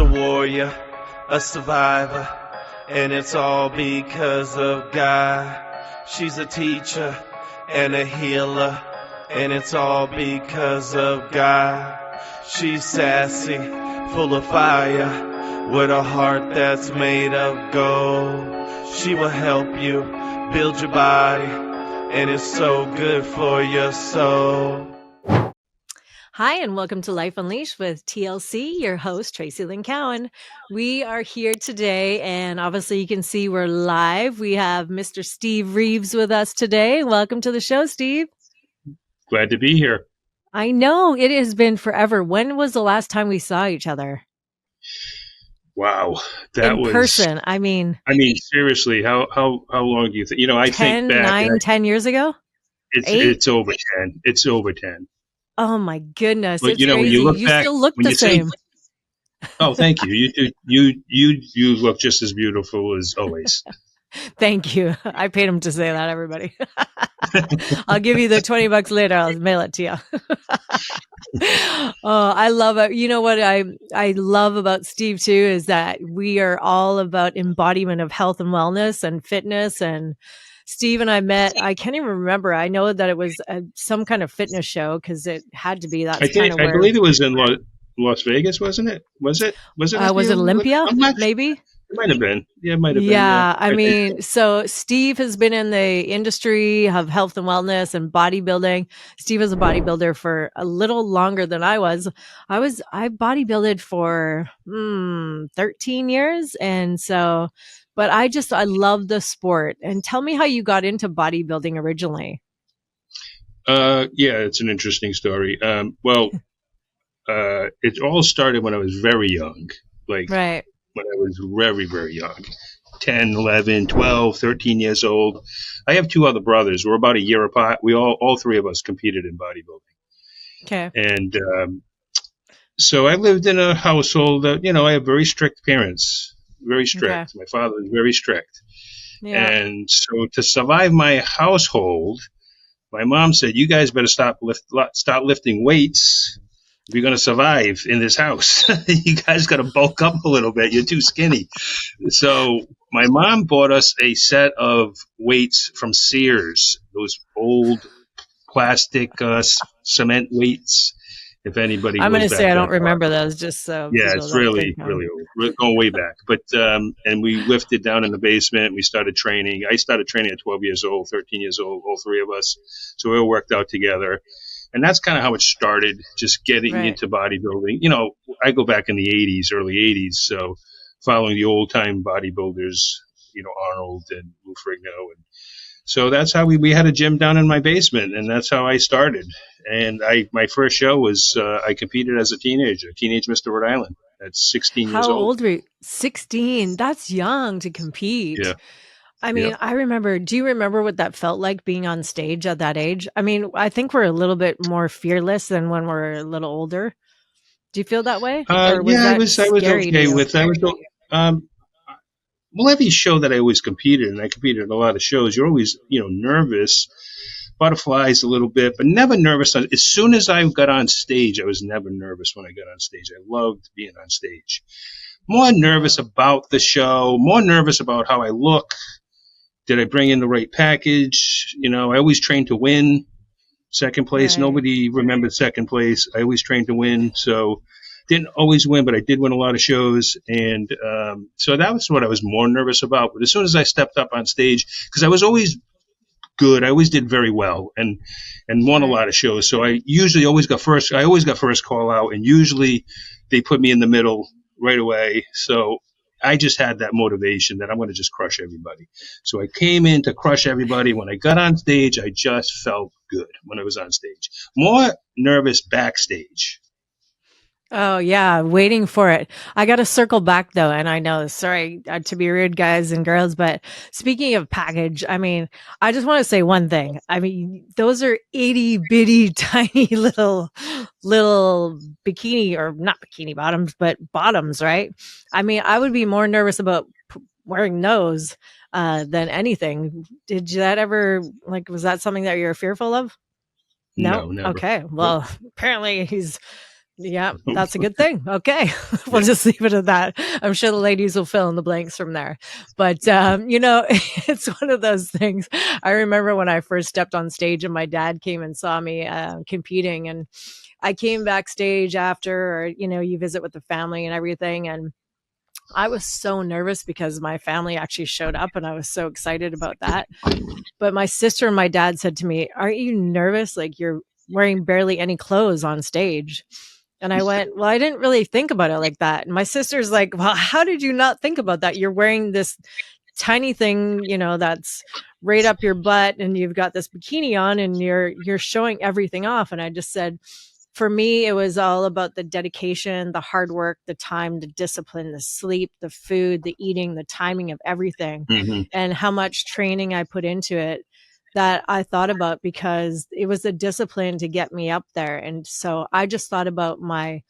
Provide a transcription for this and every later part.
a warrior, a survivor, and it's all because of God. She's a teacher and a healer, and it's all because of God. She's sassy, full of fire, with a heart that's made of gold. She will help you build your body, and it's so good for your soul. Hi, and welcome to Life Unleashed with TLC, your host, Traci Lynn Cowan. We are here today, and obviously you can see we're live. We have Mr. Steve Reeves with us today. Welcome to the show, Steve. Glad to be here. I know it has been forever. When was the last time we saw each other? Wow, that in was person. I mean, seriously, how long do you think? I 10, think back. 9, 10 years ago? It's over 10. It's over 10. Oh my goodness, But it's crazy. when you look back, still look when the you say, same. oh, thank you. You look just as beautiful as always. Thank you. I paid him to say that, everybody. I'll give you the $20 later. I'll mail it to you. Oh, I love it. You know what I love about Steve too is that we are all about embodiment of health and wellness and fitness. And Steve and I met, I can't even remember. I know that it was some kind of fitness show because it had to be. That's kind of where. I believe it was in Las Vegas, wasn't it? Was it? Was it Olympia? Maybe. It might have been. Yeah, it might have been. Yeah. I mean, so Steve has been in the industry of health and wellness and bodybuilding. Steve was a bodybuilder for a little longer than I was. I bodybuilded for 13 years. And so, but I love the sport. And tell me how you got into bodybuilding originally. Yeah, it's an interesting story. It all started when I was very young. Right. When I was very, very young, 10, 11, 12, 13 years old. I have two other brothers. We're about a year apart. We all three of us competed in bodybuilding. Okay. And so I lived in a household that, I have very strict parents, very strict. Okay. My father was very strict. Yeah. And so to survive my household, my mom said, you guys better start lifting weights. If you're going to survive in this house, you guys got to bulk up a little bit. You're too skinny. So my mom bought us a set of weights from Sears, those old plastic cement weights. If anybody, I'm going to say I don't remember those. Just so yeah, it's really old. We're going way back. But and we lifted down in the basement. We started training. I started training at 12 years old, 13 years old, all three of us. So we all worked out together. And that's kind of how it started, just getting into bodybuilding. I go back in the 80s, early 80s, so following the old-time bodybuilders, Arnold and Lou Ferrigno. And so that's how we had a gym down in my basement, and that's how I started. And my first show was I competed as a teenage Mr. Rhode Island at 16 years old. How old were you? 16? That's young to compete. Yeah. I mean, I remember, do you remember what that felt like being on stage at that age? I mean, I think we're a little bit more fearless than when we're a little older. Do you feel that way? I was okay with that. Every show that I always competed, and I competed in a lot of shows, you're always, nervous, butterflies a little bit, but never nervous. As soon as I got on stage, I was never nervous when I got on stage. I loved being on stage. More nervous about the show, more nervous about how I look. Did I bring in the right package? I always trained to win. Second place. Right. Nobody remembered second place. I always trained to win. So didn't always win, but I did win a lot of shows. And so that was what I was more nervous about. But as soon as I stepped up on stage, because I was always good, I always did very well and won a lot of shows. So I usually always got first. I always got first call out, and usually they put me in the middle right away. So I just had that motivation that I'm going to just crush everybody. So I came in to crush everybody. When I got on stage, I just felt good when I was on stage. More nervous backstage. Oh, yeah. Waiting for it. I got to circle back, though. And I know, sorry to be rude, guys and girls, but speaking of package, I mean, I just want to say one thing. I mean, those are itty bitty tiny little bikini, or not bikini bottoms, but bottoms, right? I mean, I would be more nervous about wearing those than anything. Did that ever, was that something that you're fearful of? No, never. Okay. Well, apparently he's Yeah, that's a good thing. Okay. We'll just leave it at that. I'm sure the ladies will fill in the blanks from there. But, it's one of those things. I remember when I first stepped on stage and my dad came and saw me competing, and I came backstage after, or, you visit with the family and everything. And I was so nervous because my family actually showed up and I was so excited about that. But my sister and my dad said to me, "Aren't you nervous? Like, you're wearing barely any clothes on stage." And I went, "Well, I didn't really think about it like that." And my sister's like, "Well, how did you not think about that? You're wearing this tiny thing, that's right up your butt, and you've got this bikini on, and you're showing everything off." And I just said, for me, it was all about the dedication, the hard work, the time, the discipline, the sleep, the food, the eating, the timing of everything, Hmm. and how much training I put into it, that I thought about, because it was a discipline to get me up there. And so I just thought about my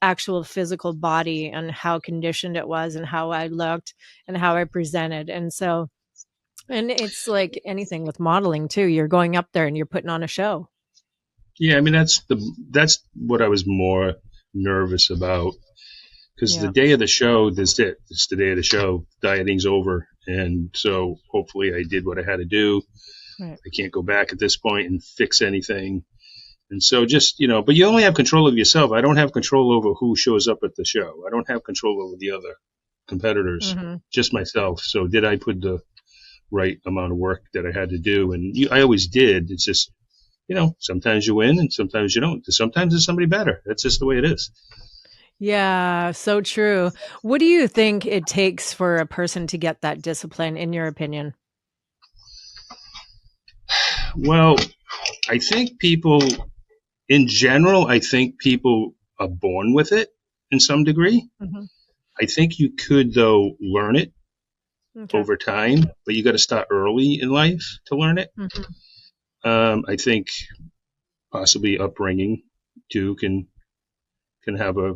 actual physical body and how conditioned it was and how I looked and how I presented. And so, and it's like anything with modeling too. You're going up there and you're putting on a show. Yeah, I mean that's what I was more nervous about, because the Yeah. day of the show, this it. It's the day of the show. Dieting's over, and so hopefully I did what I had to do. Right. I can't go back at this point and fix anything. And so just, but you only have control of yourself. I don't have control over who shows up at the show. I don't have control over the other competitors, Mm-hmm. just myself. So did I put the right amount of work that I had to do? And I always did. It's just, sometimes you win and sometimes you don't. Sometimes there's somebody better. That's just the way it is. Yeah, so true. What do you think it takes for a person to get that discipline, in your opinion? Well, I think people, in general, I think people are born with it in some degree. Hmm. I think you could, though, learn it Okay. over time, but you got to start early in life to learn it. Hmm. I think possibly upbringing too can have a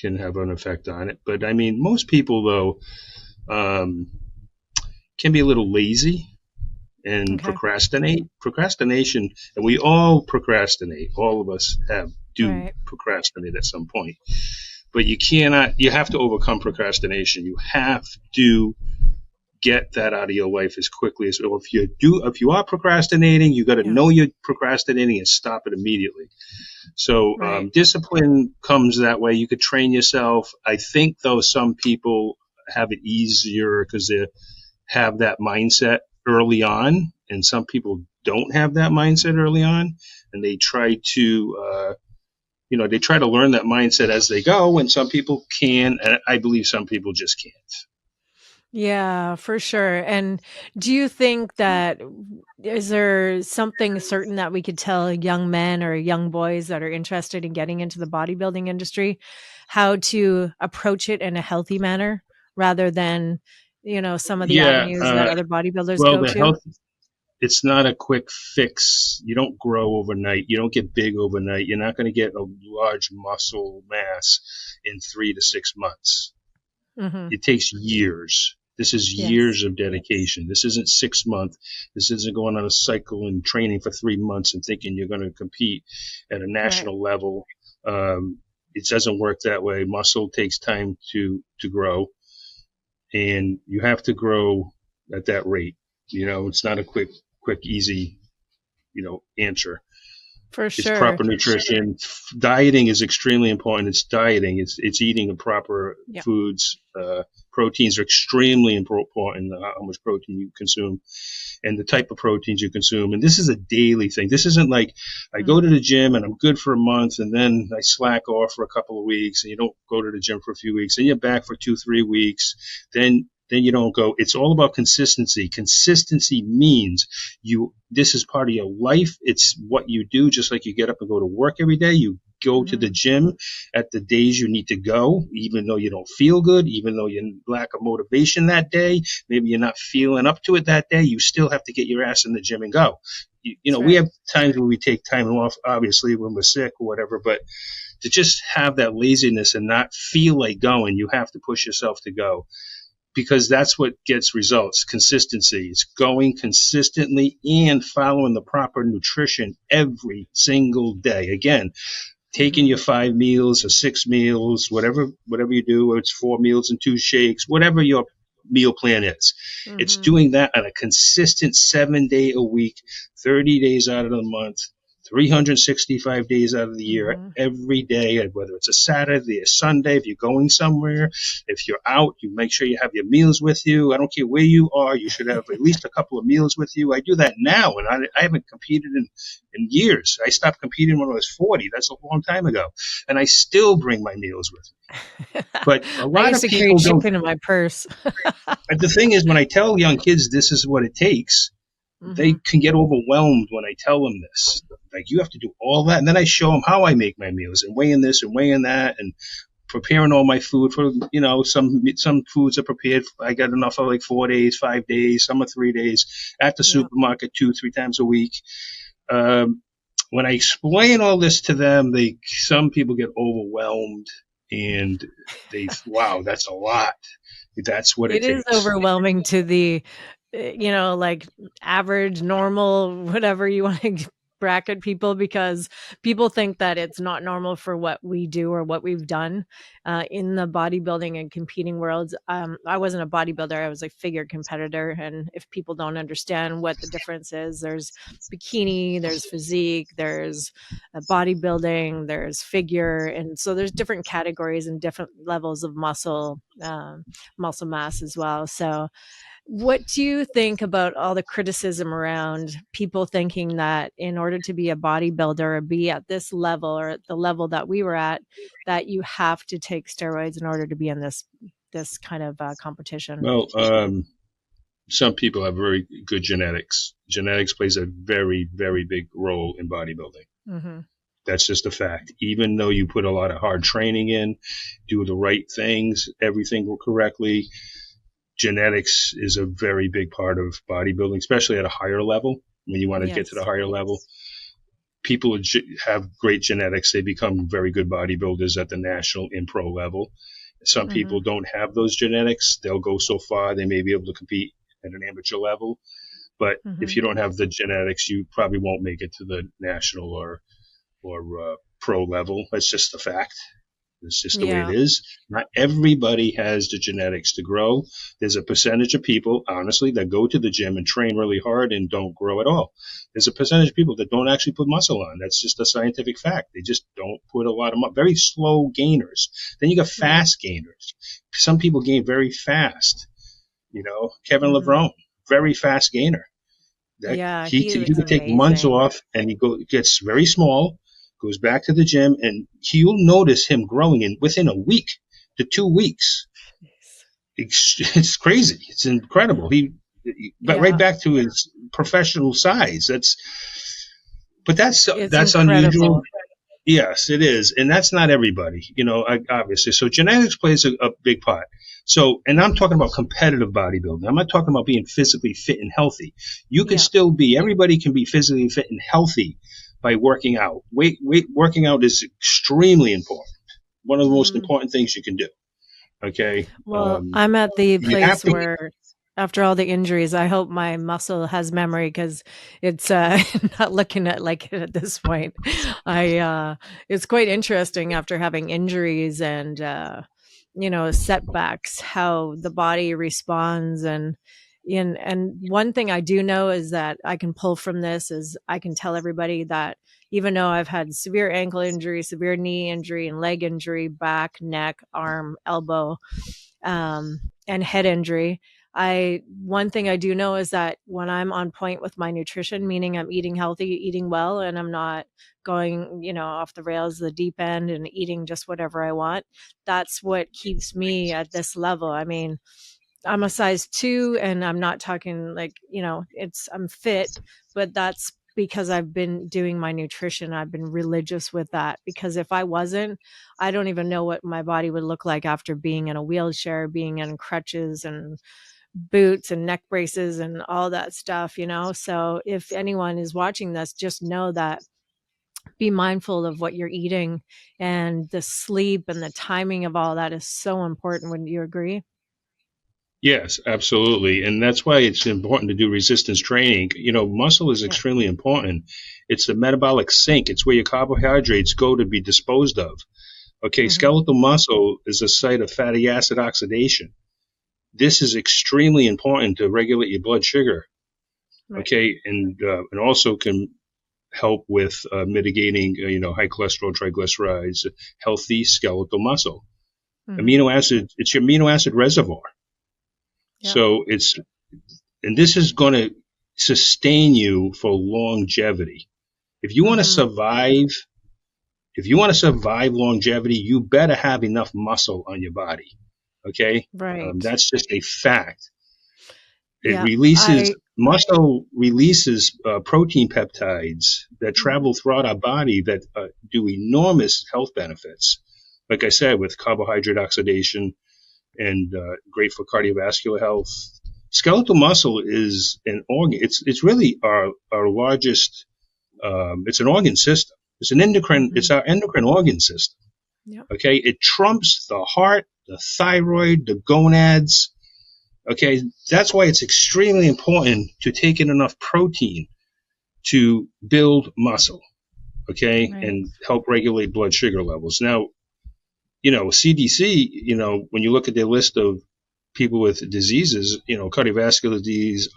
can have an effect on it. But I mean, most people though can be a little lazy and Okay. procrastinate. Procrastination, and we all procrastinate. All of us do Right. procrastinate at some point. But you cannot. You have to overcome procrastination. You have to get that out of your life as quickly as. Or if you are procrastinating, you got to Yeah. know you're procrastinating and stop it immediately. So Right. discipline comes that way. You could train yourself. I think though some people have it easier because they have that mindset early on, and some people don't have that mindset early on, and they try to they try to learn that mindset as they go. And some people can, and I believe some people just can't. Yeah, for sure. And do you think that, is there something certain that we could tell young men or young boys that are interested in getting into the bodybuilding industry, how to approach it in a healthy manner rather than, some of the Yeah. avenues that other bodybuilders Well, go the to? health. It's not a quick fix. You don't grow overnight. You don't get big overnight. You're not going to get a large muscle mass in 3 to 6 months. Hmm. It takes years. This is Yes. years of dedication. This isn't 6 months. This isn't going on a cycle and training for 3 months and thinking you're going to compete at a Right. national level. It doesn't work that way. Muscle takes time to grow, and you have to grow at that rate. It's not a quick, easy, answer. For It's sure. proper nutrition. Dieting is extremely important. It's dieting. It's eating the proper Yeah. foods. Proteins are extremely important. How much protein you consume and the type of proteins you consume. And this is a daily thing. This isn't like I go to Hmm. the gym and I'm good for a month and then I slack off for a couple of weeks and you don't go to the gym for a few weeks. Then you're back for 2-3 weeks. Then you don't go. It's all about consistency. Consistency means this is part of your life. It's what you do, just like you get up and go to work every day. You go to the Hmm. gym at the days you need to go, even though you don't feel good, even though you lack of motivation that day, maybe you're not feeling up to it that day, you still have to get your ass in the gym and go. That's We right. have times where we take time off, obviously, when we're sick or whatever, but to just have that laziness and not feel like going, you have to push yourself to go because that's what gets results. Consistency. It's going consistently and following the proper nutrition every single day. Again, taking your 5 meals or 6 meals, whatever you do, or it's 4 meals and 2 shakes, whatever your meal plan is. It's doing that on a consistent 7 day a week, 30 days out of the month, 365 days out of the year, every day, whether it's a Saturday, a Sunday, if you're going somewhere, if you're out, you make sure you have your meals with you. I don't care where you are, you should have at least a couple of meals with you. I do that now, and I haven't competed in years. I stopped competing when I was 40. That's a long time ago. And I still bring my meals with me. But a I lot used of to carry people don't. chicken in my purse. But the thing is, when I tell young kids this is what it takes, they can get overwhelmed when I tell them this. Like, you have to do all that. And then I show them how I make my meals and weighing this and weighing that and preparing all my food for, some foods are prepared. I got enough for like 4 days, 5 days, some are 3 days at the supermarket 2-3 times a week. When I explain all this to them, some people get overwhelmed and wow, that's a lot. That's what it takes. It is overwhelming to the, like average, normal, whatever you want to bracket people, because people think that it's not normal for what we do or what we've done in the bodybuilding and competing worlds. I wasn't a bodybuilder. I was a figure competitor. And if people don't understand what the difference is, there's bikini, there's physique, there's bodybuilding, there's figure. And so there's different categories and different levels of muscle mass as well. So what do you think about all the criticism around people thinking that in order to be a bodybuilder or be at this level or at the level that we were at, that you have to take steroids in order to be in this kind of competition? Well, some people have very good genetics. Genetics plays a very, very big role in bodybuilding. That's just a fact. Even though you put a lot of hard training in, do the right things, everything correctly, genetics is a very big part of bodybuilding, especially at a higher level. When you want to get to the higher level, people have great genetics. They become very good bodybuilders at the national and pro level. Some people don't have those genetics. They'll go so far, they may be able to compete at an amateur level. But if you don't have the genetics, you probably won't make it to the national or pro level. That's just a fact. It's just the way it is. Not everybody has the genetics to grow. There's a percentage of people, honestly, that go to the gym and train really hard and don't grow at all. There's a percentage of people that don't actually put muscle on. That's just a scientific fact. They just don't put a lot of muscle. Very slow gainers. Then you got fast gainers. Some people gain very fast. Kevin Levrone, very fast gainer. He could take months off and gets very small, goes back to the gym, and you'll notice him growing within a week to 2 weeks. It's crazy. It's incredible. Right back to his professional size. That's unusual. Yes, it is. And that's not everybody, obviously. So genetics plays a big part. So, and I'm talking about competitive bodybuilding. I'm not talking about being physically fit and healthy. You can still everybody can be physically fit and healthy by working out. Working out is extremely important. One of the most important things you can do. Okay. Well, I'm at the place where after all the injuries, I hope my muscle has memory, because it's not looking like it at this point. It's quite interesting after having injuries and setbacks, how the body responds. And one thing I do know is that I can pull from this is I can tell everybody that even though I've had severe ankle injury, severe knee injury, and leg injury, back, neck, arm, elbow, and head injury, one thing I do know is that when I'm on point with my nutrition, meaning I'm eating healthy, eating well, and I'm not going, off the rails, the deep end, and eating just whatever I want, that's what keeps me at this level. I mean, I'm a size 2, and I'm not talking I'm fit, but that's because I've been doing my nutrition. I've been religious with that, because if I wasn't, I don't even know what my body would look like after being in a wheelchair, being in crutches and boots and neck braces and all that stuff, So if anyone is watching this, just know that be mindful of what you're eating, and the sleep and the timing of all that is so important. Wouldn't you agree? Yes, absolutely. And that's why it's important to do resistance training. Muscle is Yeah. extremely important. It's the metabolic sink. It's where your carbohydrates go to be disposed of. Okay, Hmm. skeletal muscle is a site of fatty acid oxidation. This is extremely important to regulate your blood sugar. Right. Okay, and also can help with mitigating, high cholesterol, triglycerides, healthy skeletal muscle. Hmm. Amino acid, it's your amino acid reservoir. Yeah. So and this is going to sustain you for longevity. If you want to Hmm. survive, if you want to survive longevity, you better have enough muscle on your body. Okay, Right. that's just a fact. It Yeah. releases I. muscle releases protein peptides that Mhm. travel throughout our body that do enormous health benefits. Like I said, with carbohydrate oxidation and great for cardiovascular health. Skeletal muscle is an organ. It's really our largest. It's an organ system. It's an endocrine. It's Hmm. our endocrine organ system. Yeah. Okay, it trumps the heart, the thyroid, the gonads. Okay, that's why it's extremely important to take in enough protein to build muscle. Okay, Right. and help regulate blood sugar levels. Now, CDC, when you look at their list of people with diseases, cardiovascular disease,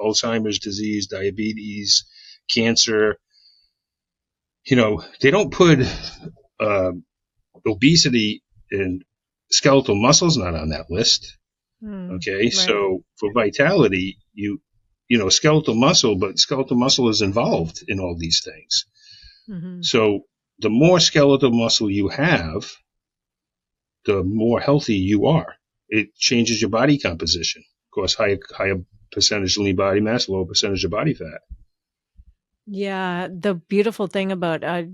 Alzheimer's disease, diabetes, cancer, they don't put uh, obesity and skeletal muscles not on that list. Mm. Okay, Right. so for vitality, skeletal muscle, but skeletal muscle is involved in all these things. Hmm. So the more skeletal muscle you have, the more healthy you are. It changes your body composition. Of course, higher percentage lean body mass, lower percentage of body fat. Yeah, the beautiful thing about, I've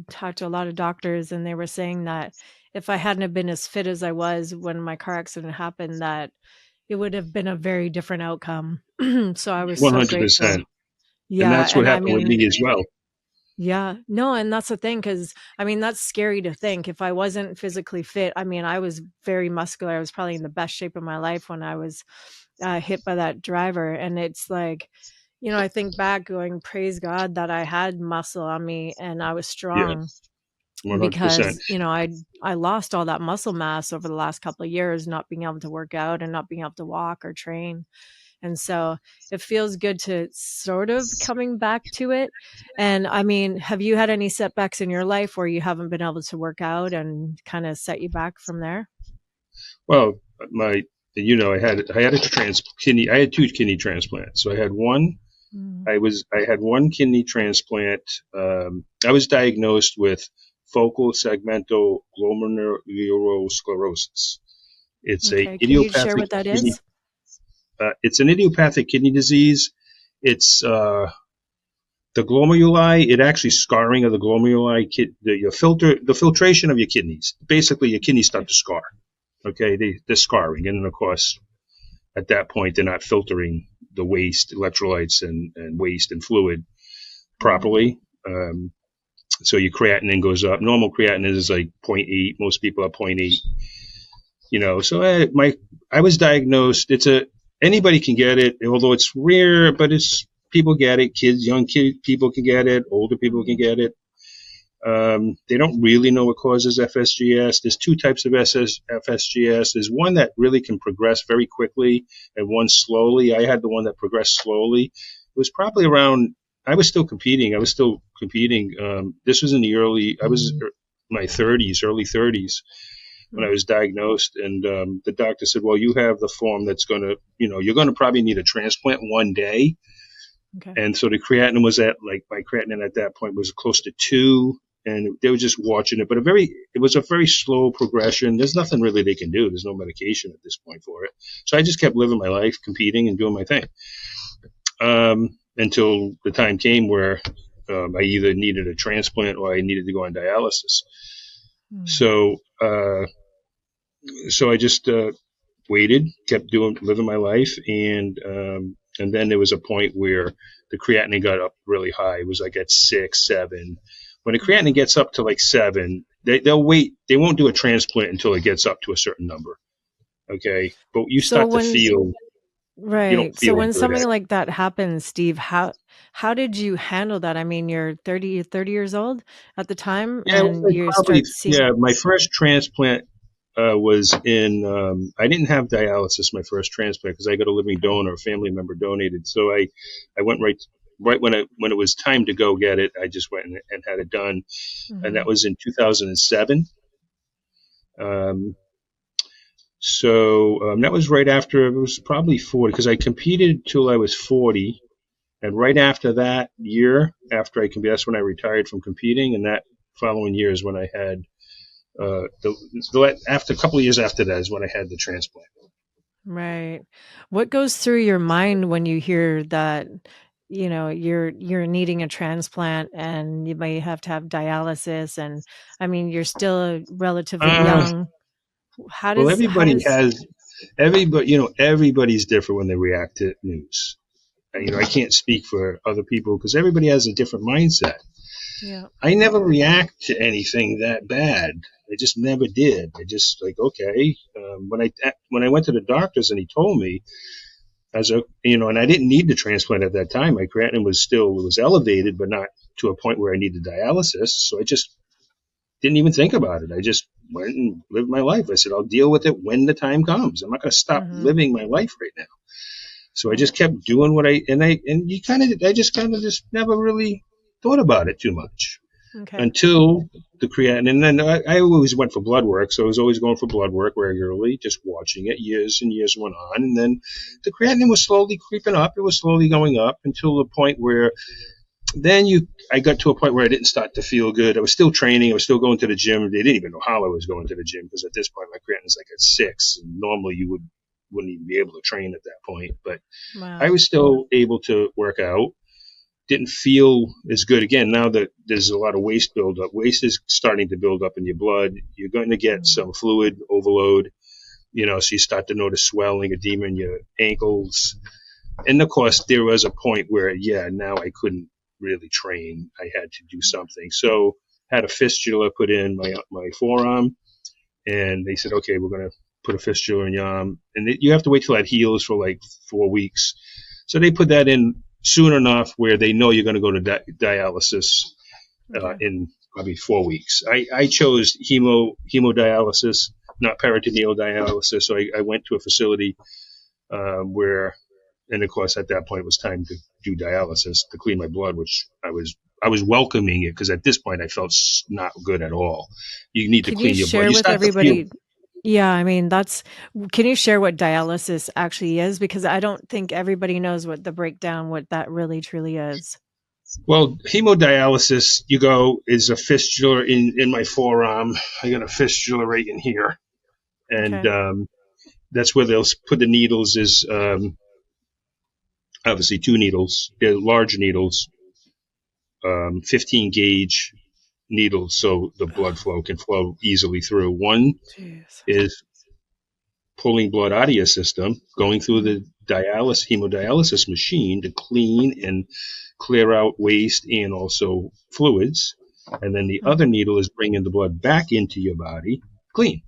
talked to a lot of doctors and they were saying that if I hadn't have been as fit as I was when my car accident happened, that it would have been a very different outcome. So I was so grateful. 100%. And Yeah, that's what and I happened with mean, me as well. yeah, no, and that's the thing, because I mean, that's scary to think. If I wasn't physically fit, I mean, I was very muscular. I was probably in the best shape of my life when I was hit by that driver. And it's like, I think back going, praise God that I had muscle on me and I was Yeah, strong, 100%. because, I lost all that muscle mass over the last couple of years, not being able to work out and not being able to walk or train. And so it feels good to sort of coming back to it. And I mean, have you had any setbacks in your life where you haven't been able to work out and kind of set you back from there? Well, I had a kidney. I had two kidney transplants. So I had one. Mm. I had one kidney transplant. I was diagnosed with focal segmental glomerulosclerosis. It's a Okay. Can you share idiopathic what that kidney. is? It's an idiopathic kidney disease. It's the glomeruli. It actually scarring of the glomeruli. The filtration of your kidneys. Basically, your kidneys start Okay. to scar. Okay, they're scarring, and then of course at that point they're not filtering the waste, electrolytes, and waste and fluid Mm. properly. So your creatinine goes up. Normal creatinine is like zero point 0.8. Most people are zero point 0.8. So I was diagnosed. Anybody can get it, although it's rare, but it's people get it. Young people can get it. Older people can Mm. get it. They don't really know what causes FSGS. There's two types of FSGS. There's one that really can progress very quickly and one slowly. I had the one that progressed slowly. It was probably around, I was still competing. This was in I was my 30s, early 30s when I Mm. was diagnosed. And the doctor said, well, you have the form that's going to, you're going to probably need a transplant one day. Okay. And so the creatinine was my creatinine at that point was close to 2, and they were just watching it. But it was a very slow progression. There's nothing really they can do. There's no medication at this point for it. So I just kept living my life, competing and doing my thing, until the time came where I either needed a transplant or I needed to go on dialysis. Mm. So, so I just waited, kept living my life, and then there was a point where the creatinine got up really high. It was like at 6, 7. When the creatinine Yeah. gets up to like 7, they'll wait. They won't do a transplant until it gets up to a certain number. Okay. But you So start to when feel, you don't right. So feel when good something at like that happens, Steve, how did you handle that? I mean, you're 30 years old at the time Yeah, it was and like you probably, start seeing yeah, my first transplant was in, I didn't have dialysis my first transplant because I got a living okay. donor, a family member donated. So I went right when it was time to go get it, I just went and had it done. And that Mhm. was in 2007. Um, so that was right after, it was probably 40 because I competed till I was 40. And right after that year, after I competed, that's when I retired from competing. And that following year is when I had after a couple of years after that is when I had the transplant. Right. What goes through your mind when you hear that, you're needing a transplant and you may have to have dialysis and I mean, you're still relatively Uh, young. How well, does how does everybody's different when they react to news. I Mhm. can't speak for other people because everybody has a different mindset. Yeah. I never react to anything that bad. I just never did. I just like, okay. When I went to the doctors and he told me, and I didn't need the transplant at that time. My creatinine was elevated, but not to a point where I needed dialysis. So I just didn't even think about it. I just went and lived my life. I said, I'll deal with it when the time comes. I'm not going to stop Mhm. living my life right now. So I Right. just kept doing I just kind of just never really thought about it too much Okay. until the creatinine. And then I always went for blood work. So I was always going for blood work regularly, just watching it. Years and years went on. And then the creatinine was slowly creeping up. It was slowly going up until the point where I got to a point where I didn't start to feel good. I was still training. I was still going to the gym. They didn't even know how I was going to the gym because at this point my creatinine's like at 6. And normally wouldn't even be able to train at that point. But I Wow. was still able to work out. Didn't feel as good. Again, now that there's a lot of waste buildup, waste is starting to build up in your blood. You're going to get Mhm. some fluid overload, so you start to notice swelling, edema in your ankles. And of course, there was a point where, yeah, now I couldn't really train. I had to do something. So had a fistula put in my forearm, and they said, okay, we're going to put a fistula in your arm. And you have to wait till that heals for like 4 weeks. So they put that in soon enough where they know you're going to go to dialysis Okay. in probably 4 weeks. I chose hemodialysis, not peritoneal dialysis. So I went to a facility where, and of course, at that point, it was time to do dialysis to clean my blood, which I was welcoming it because at this point I felt not good at all. You need to Can you clean your blood. share You with start to feel. everybody Yeah, I mean, can you share what dialysis actually is? Because I don't think everybody knows what that really truly is. Well, hemodialysis, is a fistula in my forearm. I got a fistula right in here, and Okay. that's where they'll put the needles. Is obviously two needles, large needles, 15 gauge needles, so the blood flow can flow easily through. One Jeez. is pulling blood out of your system, going through Mhm. the hemodialysis machine to clean and clear out waste and also fluids. And then the other Mhm. needle is bringing the blood back into your body clean.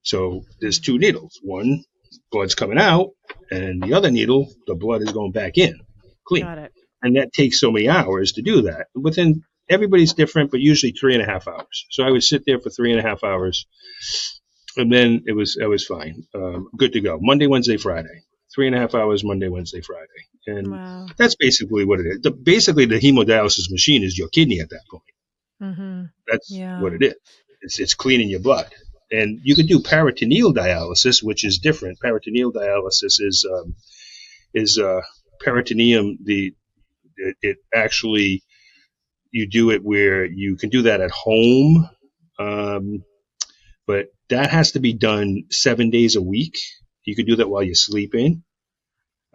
So there's Mhm. two needles. One, blood's coming out, and the other needle, the blood is going back in clean. Got it. And that takes so many hours to do that. Everybody's different, but usually 3.5 hours. So I would sit there for 3.5 hours, and then it was fine, good to go. Monday, Wednesday, Friday, 3.5 hours. Monday, Wednesday, Friday, and Wow. that's basically what it is. Basically, the hemodialysis machine is your kidney at that point. Mhm. That's what Yeah. it is. It's cleaning your blood, and you could do peritoneal dialysis, which is different. Peritoneal dialysis is peritoneum. It actually, you do it where you can do that at home. Um, but that has to be done 7 days a week. You can do that while you're sleeping.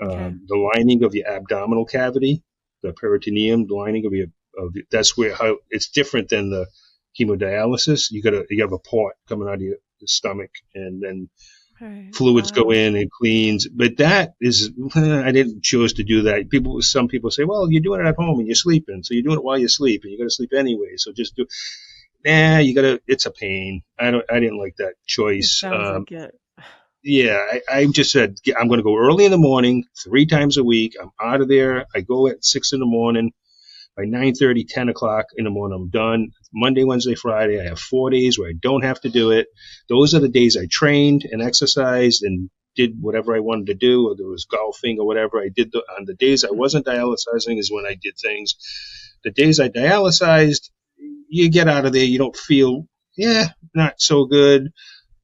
Okay. The lining of your abdominal cavity, the peritoneum, the lining that's where how it's different than the hemodialysis. You have a port coming out of your stomach, and then Right. fluids go Wow. in and cleans. But that is, I didn't choose to do that. Some people say, well, you're doing it at home and you're sleeping, so you're doing it while you sleep, and you're going to sleep anyway. So just do. Nah, you gotta. It's a pain. I didn't like that It choice. sounds like it. I just said, I'm going to go early in the morning, 3 times a week. I'm out of there. I go at 6 in the morning. By 9:30, 10 o'clock in the morning, I'm done. Monday, Wednesday, Friday, I have 4 days where I don't have to do it. Those are the days I trained and exercised and did whatever I wanted to do, whether it was golfing or whatever I did. On the days I wasn't dialysizing is when I did things. The days I dialysized, you get out of there, you don't feel, not so good.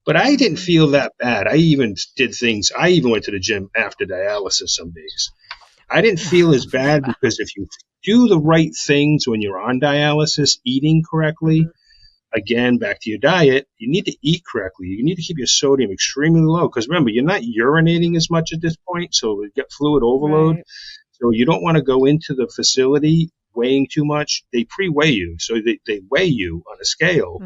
But I didn't feel that bad. I even did things. I even went to the gym after dialysis some days. I didn't feel as bad because if you do the right things when you're on dialysis, eating correctly, again, back to your diet, you need to eat correctly. You need to keep your sodium extremely low because remember, you're not urinating as much at this point, so you get fluid overload. Right. So you don't want to go into the facility weighing too much. They pre-weigh you, so they weigh you on a scale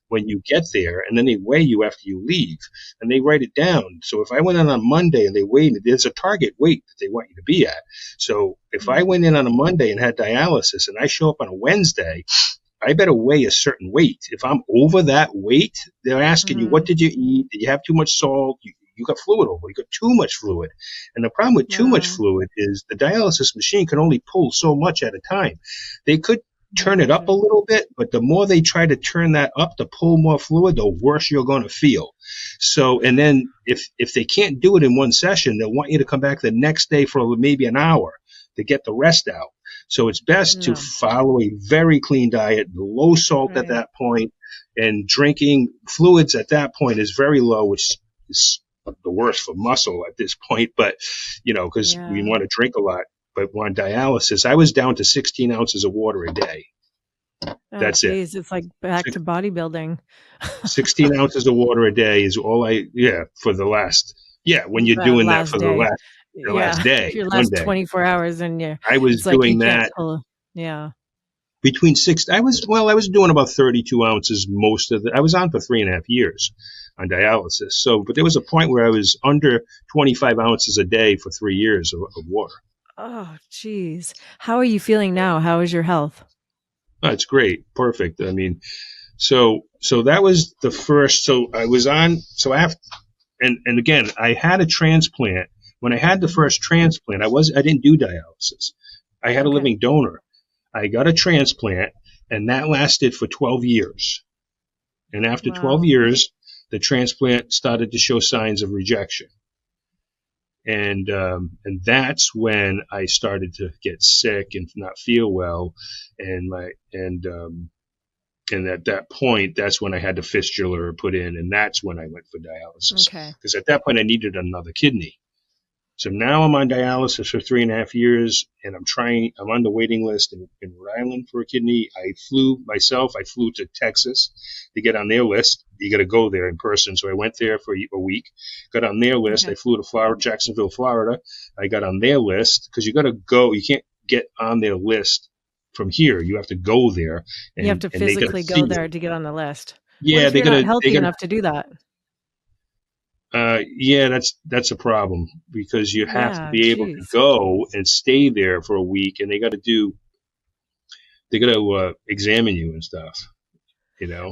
when you get there, and then they weigh you after you leave, and they write it down. So if I went in on Monday and they weighed me, there's a target weight that they want you to be at. So if I went in on a Monday and had dialysis and I show up on a Wednesday, I better weigh a certain weight. If I'm over that weight, they're asking you, what did you eat? Did you have too much salt? You got fluid over. You got too much fluid. And the problem with too much fluid is the dialysis machine can only pull so much at a time. They could turn it up a little bit, but the more they try to turn that up to pull more fluid, the worse you're going to feel. So, and then if they can't do it in one session, they'll want you to come back the next day for maybe an hour to get the rest out. So it's best to follow a very clean diet, low salt at that point, and drinking fluids at that point is very low, which is the worst for muscle at this point, but because we want to drink a lot. But on dialysis, I was down to 16 ounces of water a day. That's it. It's like back to bodybuilding. 16 ounces of water a day is all for the last, when you're doing that for the last day. Your last 24 hours and I was doing that. Between I was doing about 32 ounces I was on for 3.5 years on dialysis. So, but there was a point where I was under 25 ounces a day for 3 years of water. Oh, geez. How are you feeling now? How is your health? Oh, it's great. Perfect. I mean, so that was the first, so I was on, so after, and again, I had a transplant. When I had the first transplant, I didn't do dialysis. I had a living donor. I got a transplant and that lasted for 12 years. And after 12 years, the transplant started to show signs of rejection. And that's when I started to get sick and not feel well, and at that point, that's when I had the fistula put in, and that's when I went for dialysis. Because at that point, I needed another kidney. So now I'm on dialysis for 3.5 years, and I'm on the waiting list in Rhode Island for a kidney. I flew to Texas to get on their list. You got to go there in person. So I went there for a week, got on their list. I flew to Jacksonville, Florida. I got on their list because you got to go. You can't get on their list from here. You have to go there. And, you have to physically go there to get on the list. Yeah, they're not healthy enough to do that. That's a problem because you have to be able to go and stay there for a week, and they got to examine you and stuff.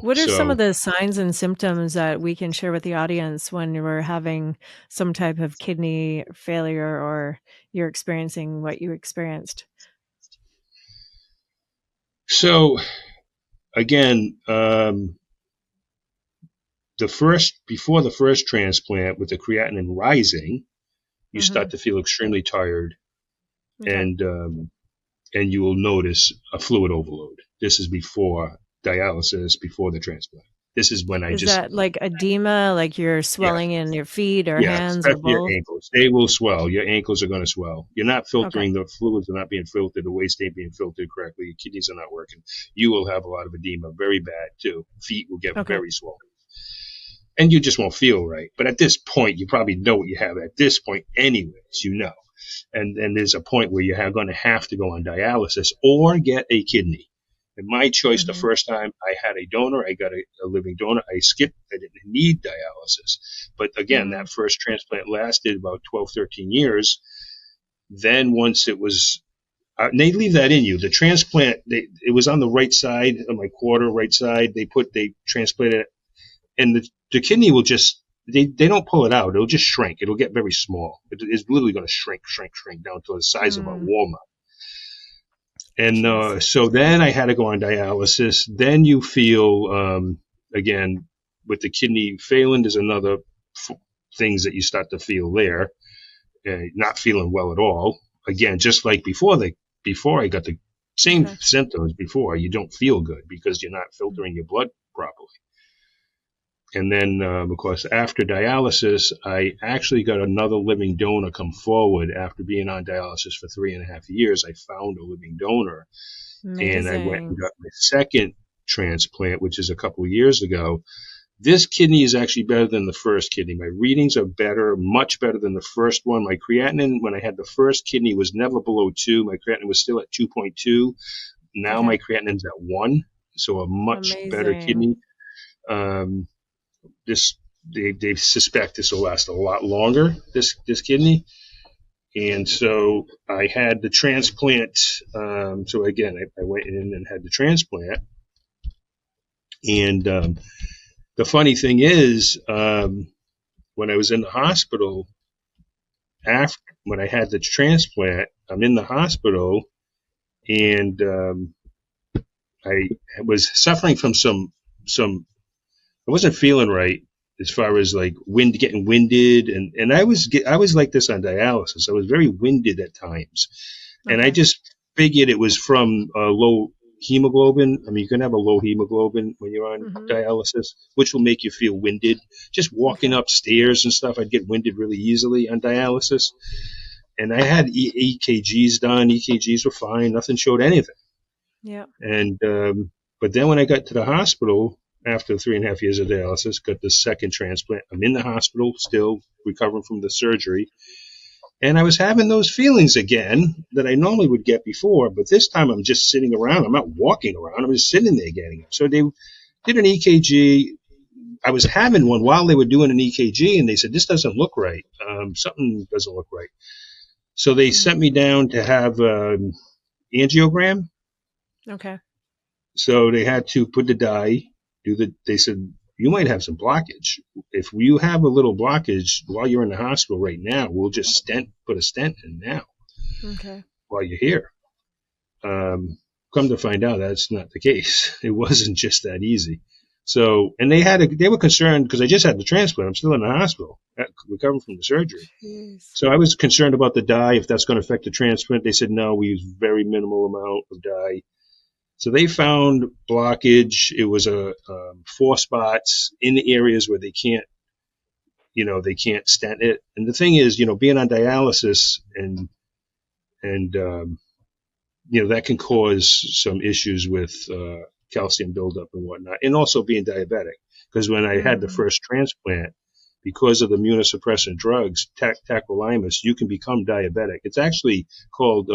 What are some of the signs and symptoms that we can share with the audience when we're having some type of kidney failure or you're experiencing what you experienced? So, again, before the first transplant, with the creatinine rising, you start to feel extremely tired, and you will notice a fluid overload. This is before dialysis, before the transplant. This is when is that like edema, like you're swelling in your feet or hands or both? Your ankles. They will swell. Your ankles are going to swell. You're not filtering. The fluids are not being filtered. The waste ain't being filtered correctly. Your kidneys are not working. You will have a lot of edema, very bad too. Feet will get very swollen. And you just won't feel right. But at this point, you probably know what you have at this point anyways, And there's a point where you're going to have to go on dialysis or get a kidney. And my choice the first time, I had a donor. I got a living donor. I skipped. I didn't need dialysis. But again, that first transplant lasted about 12, 13 years. Then once it was, and they leave that in you. The transplant, it was on the right side, on my quarter right side. They transplanted it. And the kidney will just they don't pull it out. It'll just shrink. It'll get very small. It's literally going to shrink down to the size of a walnut. And so then I had to go on dialysis. Then you feel, again, with the kidney failing, there's another things that you start to feel there. Not feeling well at all. Again, just like before I got the same symptoms before, you don't feel good because you're not filtering your blood properly. And then, of course, after dialysis, I actually got another living donor come forward after being on dialysis for 3.5 years. I found a living donor. Amazing. And I went and got my second transplant, which is a couple of years ago. This kidney is actually better than the first kidney. My readings are better, much better than the first one. My creatinine, when I had the first kidney, was never below 2. My creatinine was still at 2.2. Now my creatinine's at 1, so a much better kidney. They suspect this will last a lot longer, this kidney. And so I had the transplant. So again, I went in and had the transplant. And the funny thing is, when I was in the hospital, when I had the transplant, I'm in the hospital, and I was suffering from some. I wasn't feeling right as far as like getting winded, and I was like this on dialysis. I was very winded at times, and I just figured it was from low hemoglobin. I mean, you can have a low hemoglobin when you're on dialysis, which will make you feel winded. Just walking upstairs and stuff, I'd get winded really easily on dialysis. And I had EKGs done. EKGs were fine. Nothing showed anything. Yeah. And but then when I got to the hospital after 3.5 years of dialysis, got the second transplant. I'm in the hospital, still recovering from the surgery. And I was having those feelings again that I normally would get before, but this time I'm just sitting around. I'm not walking around. I'm just sitting there getting it. So they did an EKG. I was having one while they were doing an EKG, and they said, this doesn't look right. Something doesn't look right. So they sent me down to have an angiogram. Okay. So they had to put the dye, they said, you might have some blockage. If you have a little blockage while you're in the hospital right now, we'll just put a stent in now. Okay. While you're here. Come to find out, that's not the case. It wasn't just that easy. So, and they were concerned because I just had the transplant. I'm still in the hospital, recovering from the surgery. Jeez. So I was concerned about the dye, if that's going to affect the transplant. They said, no, we use very minimal amount of dye. So they found blockage. It was 4 spots in the areas where they can't stent it. And the thing is, being on dialysis and that can cause some issues with calcium buildup and whatnot, and also being diabetic. Because when I had the first transplant, because of the immunosuppressant drugs, tacrolimus, you can become diabetic. It's actually called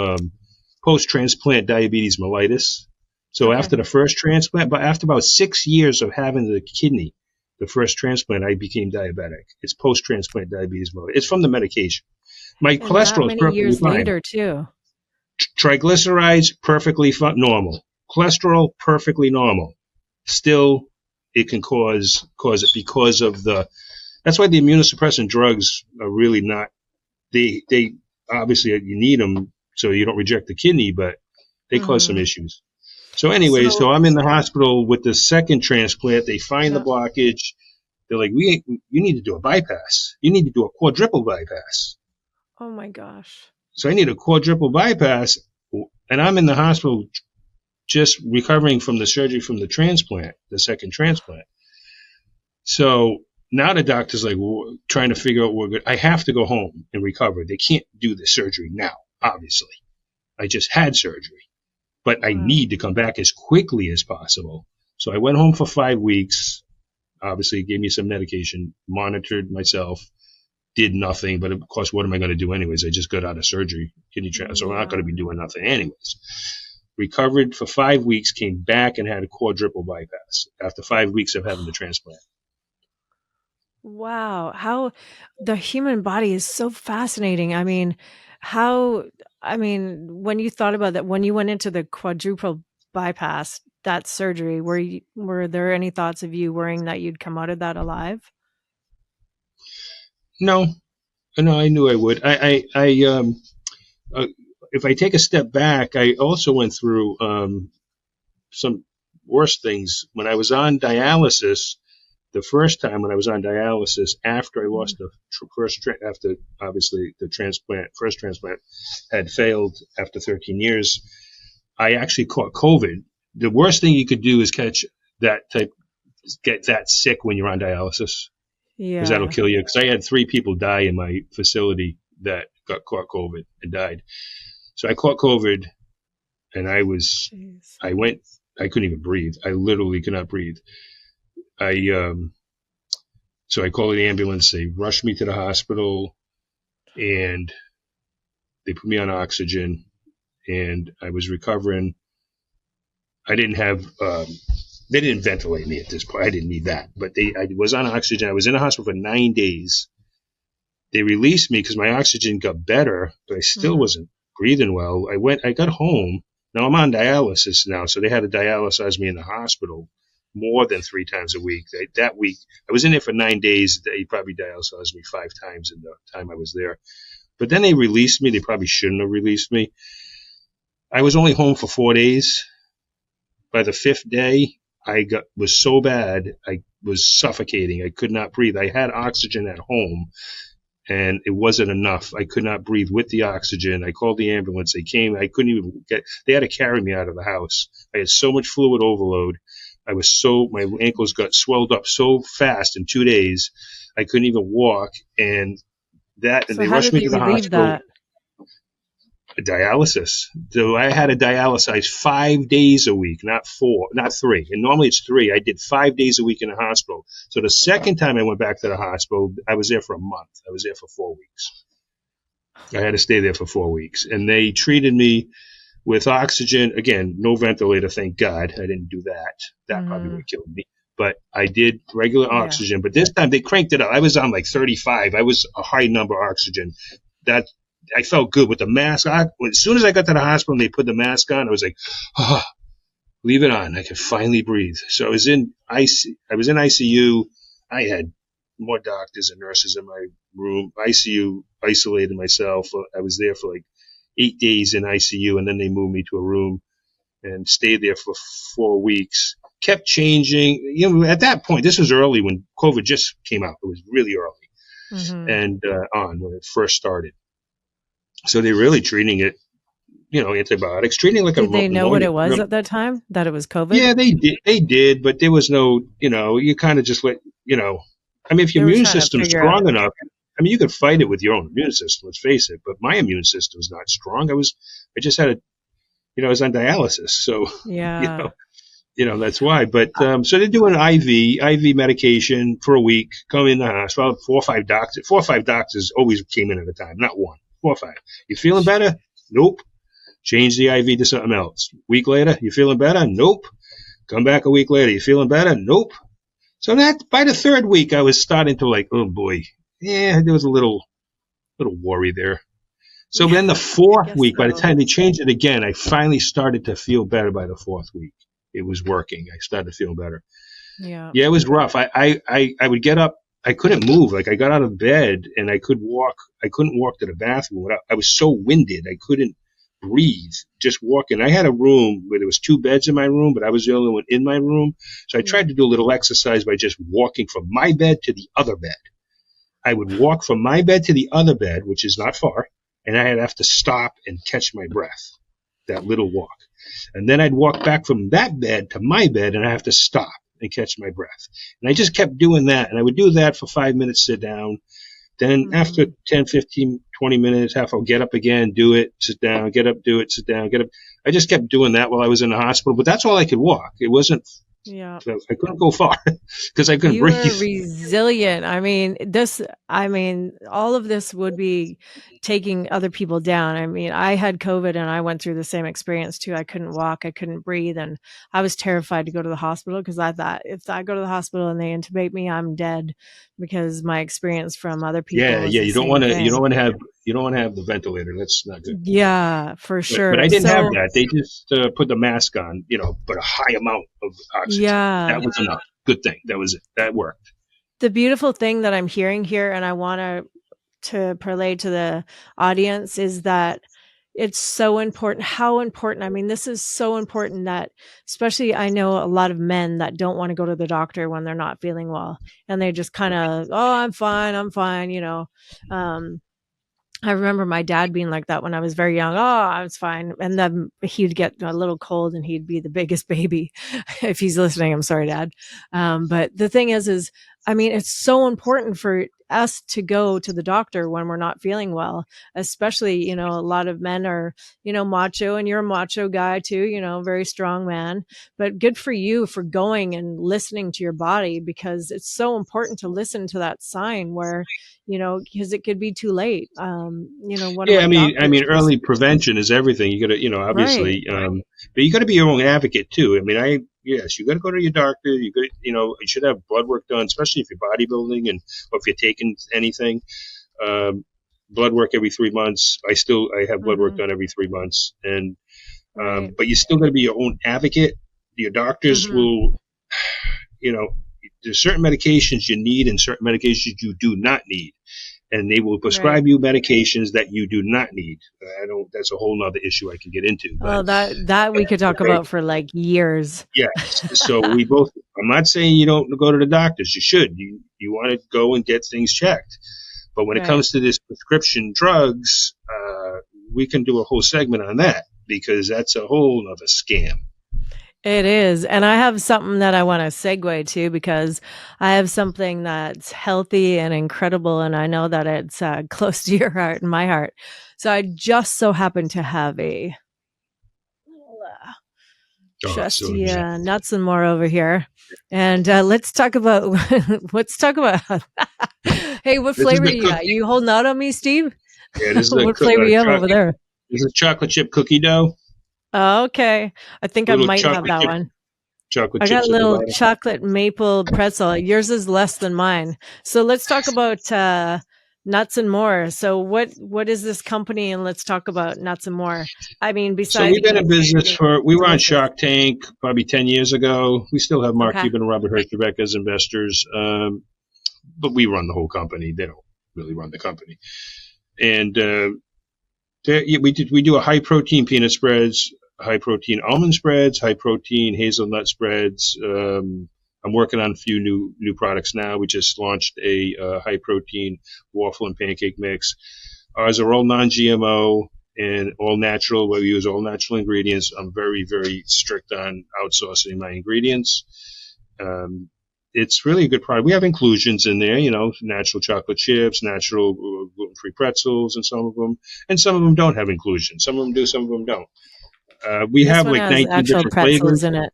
post-transplant diabetes mellitus. So after the first transplant, but after about 6 years of having the kidney, the first transplant, I became diabetic. It's post-transplant diabetes mellitus. It's from the medication. My cholesterol is perfectly years fine. Later too. Triglycerides perfectly normal. Cholesterol perfectly normal. Still, it can cause it because of that's why the immunosuppressant drugs are really not. They obviously you need them so you don't reject the kidney, but they cause some issues. So anyway, so I'm in the hospital with the second transplant. They find the blockage. They're like, you need to do a bypass. You need to do a quadruple bypass. Oh my gosh. So I need a quadruple bypass, and I'm in the hospital just recovering from the surgery from the transplant, the second transplant. So now the doctor's like, trying to figure out I have to go home and recover. They can't do the surgery now, obviously. I just had surgery. But I need to come back as quickly as possible. So I went home for 5 weeks. Obviously, gave me some medication, monitored myself, did nothing. But of course, what am I going to do anyways? I just got out of surgery, kidney transplant, so I'm not going to be doing nothing anyways. Recovered for 5 weeks, came back and had a quadruple bypass after 5 weeks of having the transplant. Wow. How the human body is so fascinating. I mean, when you thought about that, when you went into the quadruple bypass, that surgery, were there any thoughts of you worrying that you'd come out of that alive? No, no, I knew I would. Uh, if I take a step back, I also went through some worse things when I was on dialysis. The first time when I was on dialysis, after I lost the after obviously the first transplant had failed after 13 years, I actually caught COVID. The worst thing you could do is get that sick when you're on dialysis, because that'll Yeah. kill you. Because I had 3 people die in my facility that caught COVID and died. So I caught COVID, and Jeez. I couldn't even breathe. I literally could not breathe. So I called the ambulance. They rushed me to the hospital, and they put me on oxygen, and I was recovering. I didn't have, they didn't ventilate me at this point. I didn't need that, but I was on oxygen. I was in the hospital for 9 days. They released me because my oxygen got better, but I still wasn't breathing well. I got home. Now I'm on dialysis now, so they had to dialyze me in the hospital more than 3 times a week. That week, I was in there for 9 days. They probably dialyzed me 5 times in the time I was there. But then they released me. They probably shouldn't have released me. I was only home for 4 days. By the 5th day, was so bad, I was suffocating. I could not breathe. I had oxygen at home, and it wasn't enough. I could not breathe with the oxygen. I called the ambulance. They came. I couldn't even they had to carry me out of the house. I had so much fluid overload. My ankles got swelled up so fast in 2 days, I couldn't even walk. And So they how rushed did me they to the relieve hospital. that? Dialysis. So I had to dialyze 5 days a week, not 4, not 3. And normally it's 3. I did 5 days a week in the hospital. So the second time I went back to the hospital, I was there for a month. I was there for 4 weeks. I had to stay there for 4 weeks. And they treated me with oxygen. Again, no ventilator, thank God. I didn't do that. That probably would have killed me. But I did regular Yeah. oxygen. But this time they cranked it up. I was on like 35. I was a high number oxygen. That I felt good with the mask. As soon as I got to the hospital and they put the mask on, I was like, oh, leave it on. I could finally breathe. So I was in ICU. I had more doctors and nurses in my room. ICU, isolated myself. I was there for like 8 days in ICU, and then they moved me to a room and stayed there for 4 weeks. Kept changing. At that point, this was early when COVID just came out. It was really early, and when it first started. So they're really treating it, antibiotics, treating it like a Did they know what pneumonia. it was at that time? That it was COVID? Yeah, they did. They did, but there was no, you kind of just if They your were immune trying to system's figure strong out. enough, you could fight it with your own immune system, let's face it. But my immune system's not strong. I just had I was on dialysis. So, Yeah. that's why. But, so they're doing IV medication for a week, come in the hospital, 4 or 5 doctors always came in at a time, not one, 4 or 5. You feeling better? Nope. Change the IV to something else. Week later, you feeling better? Nope. Come back a week later, you feeling better? Nope. So that by the 3rd week, I was starting to like, oh boy, yeah, there was a little worry there. So then the 4th week, by the time they changed it again, I finally started to feel better by the 4th week. It was working. I started to feel better. Yeah. Yeah, it was rough. I would get up. I couldn't move. Like I got out of bed and I couldn't walk to the bathroom. I was so winded. I couldn't breathe just walking. I had a room where there was 2 beds in my room, but I was the only one in my room. So I tried to do a little exercise by just walking from my bed to the other bed. I would walk from my bed to the other bed, which is not far, and I'd have to stop and catch my breath, that little walk. And then I'd walk back from that bed to my bed, and I have to stop and catch my breath. And I just kept doing that, and I would do that for 5 minutes, sit down. Then after 10, 15, 20 minutes, I'll get up again, do it, sit down, get up, do it, sit down, get up. I just kept doing that while I was in the hospital, but that's all I could walk. It wasn't, Yeah. I couldn't go far because I couldn't You were breathe. resilient. All of this would be taking other people down. I had COVID and I went through the same experience too. I couldn't walk, I couldn't breathe, and I was terrified to go to the hospital because I thought if I go to the hospital and they intubate me, I'm dead, because my experience from other people Yeah, was yeah. the You don't same want thing. to have the ventilator. That's not good. Yeah, for sure. But I didn't have that. They just put the mask on, but a high amount of oxygen. Yeah. That was enough. Good thing. That was it. That worked. The beautiful thing that I'm hearing here, and I want to relay to the audience, is that it's so important. How important? I mean, this is so important that, especially, I know a lot of men that don't want to go to the doctor when they're not feeling well, and they just kind of, oh, I'm fine, Um, I remember my dad being like that when I was very young. Oh, I was fine. And then he'd get a little cold and he'd be the biggest baby. If he's listening, I'm sorry, Dad. But the thing is, I mean, it's so important for us to go to the doctor when we're not feeling well, especially, a lot of men are, macho, and you're a macho guy too, very strong man. But good for you for going and listening to your body, because it's so important to listen to that sign where, because it could be too late. One of Yeah, my I doctors mean, was early prevention is everything. You got to, right, obviously, but you got to be your own advocate too. I mean, yes, you got to go to your doctor. You should have blood work done, especially if you're bodybuilding or if you're taking anything. Um, blood work every 3 months. I have blood work hmm done every 3 months, and right, but you still got to be your own advocate. Your doctors hmm will, you know, there's certain medications you need and certain medications you do not need, and they will right. prescribe you medications that you do not need. I don't. That's a whole nother issue I can get into. But Oh, that we could talk okay, about for like years. yes. So we both. I'm not saying you don't go to the doctors. You should. You want to go and get things checked. But when it Right. comes to this prescription drugs, we can do a whole segment on that because that's a whole other scam. It is. And I have something that I want to segue to, because I have something that's healthy and incredible. And I know that it's close to your heart and my heart. So I just so happen to have a Oh, so trusty yeah. nuts and more over here. And let's talk about, let's talk about, hey, what This is flavor the you got? cookie. You holding out on me, Steve? Yeah, this is What flavor you have over there? this is chocolate chip cookie dough. Okay. I think I Little might have that one. chocolate I got a chips at the little bottom. chocolate maple pretzel. Yours is less than mine. So let's talk about nuts and more. So what is this company? And let's talk about nuts and more. I mean, So besides we've been in being, business we were on delicious. Shark Tank probably 10 years ago. We still have Mark Okay. Cuban and Robert Herjavec as investors, but we run the whole company. They don't really run the company. And we do a high protein peanut spreads, high protein almond spreads, high protein hazelnut spreads. I'm working on a few new products now. We just launched a high protein waffle and pancake mix. Ours are all non-GMO and all natural. We use all natural ingredients. I'm very, very strict on outsourcing my ingredients. It's really a good product. We have inclusions in there, natural chocolate chips, natural gluten-free pretzels, and some of them don't have inclusions. Some of them do, some of them don't. We This have one like has 19 actual different flavors. pretzels in it.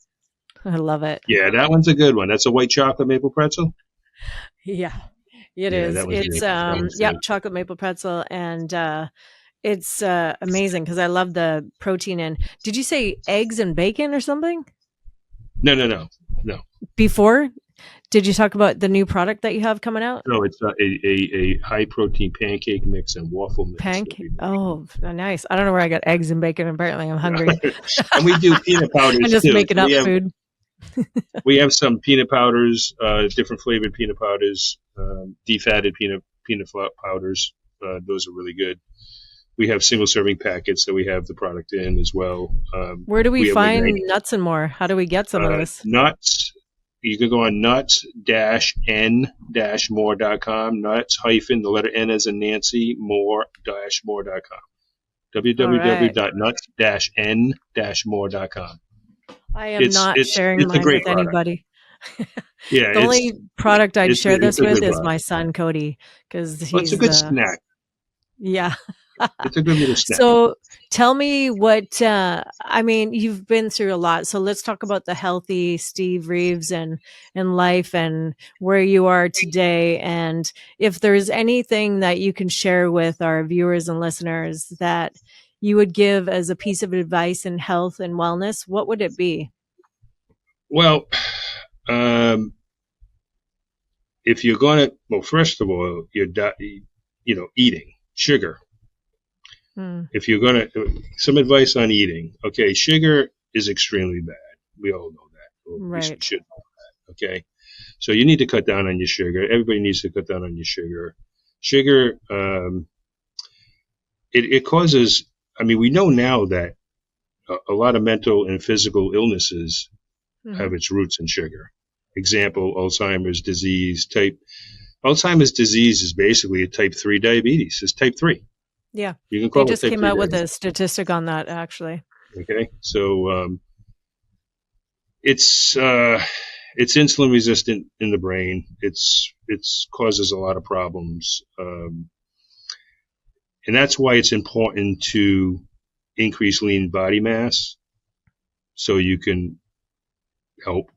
I love it. Yeah, that one's a good one. That's a white chocolate maple pretzel. Yeah, it Yeah, is. that was It's good. That one's yep, good. chocolate maple pretzel, and it's amazing because I love the protein in. Did you say eggs and bacon or something No, no, no, no. before? Did you talk about the new product that you have coming out? No, it's a high protein pancake mix and waffle mix that Pancake. we make. Oh, nice. I don't know where I got eggs and bacon. Apparently, I'm hungry. And we do peanut I'm powders just too. making So up food. we have some peanut powders, different flavored peanut powders, defatted peanut powders. Those are really good. We have single serving packets that we have the product in as well. Where do we We have like find nuts and more? How do we get some of this? nuts. You can go on nuts-n-more.com. Nuts hyphen the letter N as in Nancy more-more.com. All right. www.nuts-n-more.com. I am not sharing It's a mine great with product. anybody. Yeah, The only product I'd share this it's a with good is product. my son Cody, because Well, it's a he's good the snack. yeah. It's a good little snack. So tell me what I mean, you've been through a lot. So let's talk about the healthy Steve Reeves and life and where you are today. And if there's anything that you can share with our viewers and listeners that you would give as a piece of advice in health and wellness, what would it be? Well, if you're going to, well, first of all, eating sugar. Hmm. If you're going to, some advice on eating. Okay, sugar is extremely bad. We all know that. Or we Right. should know that. Okay, So you need to cut down on your sugar. Everybody needs to cut down on your sugar. Sugar, it causes, I mean, we know now that a lot of mental and physical illnesses have its roots in sugar. Example, Alzheimer's disease. Alzheimer's disease is basically a type 3 diabetes. It's type 3. Yeah. You can They call it just type came 3 out with a diabetes. statistic on that, actually. Okay. So, it's insulin resistant in the brain. It's causes a lot of problems. And that's why it's important to increase lean body mass so you can help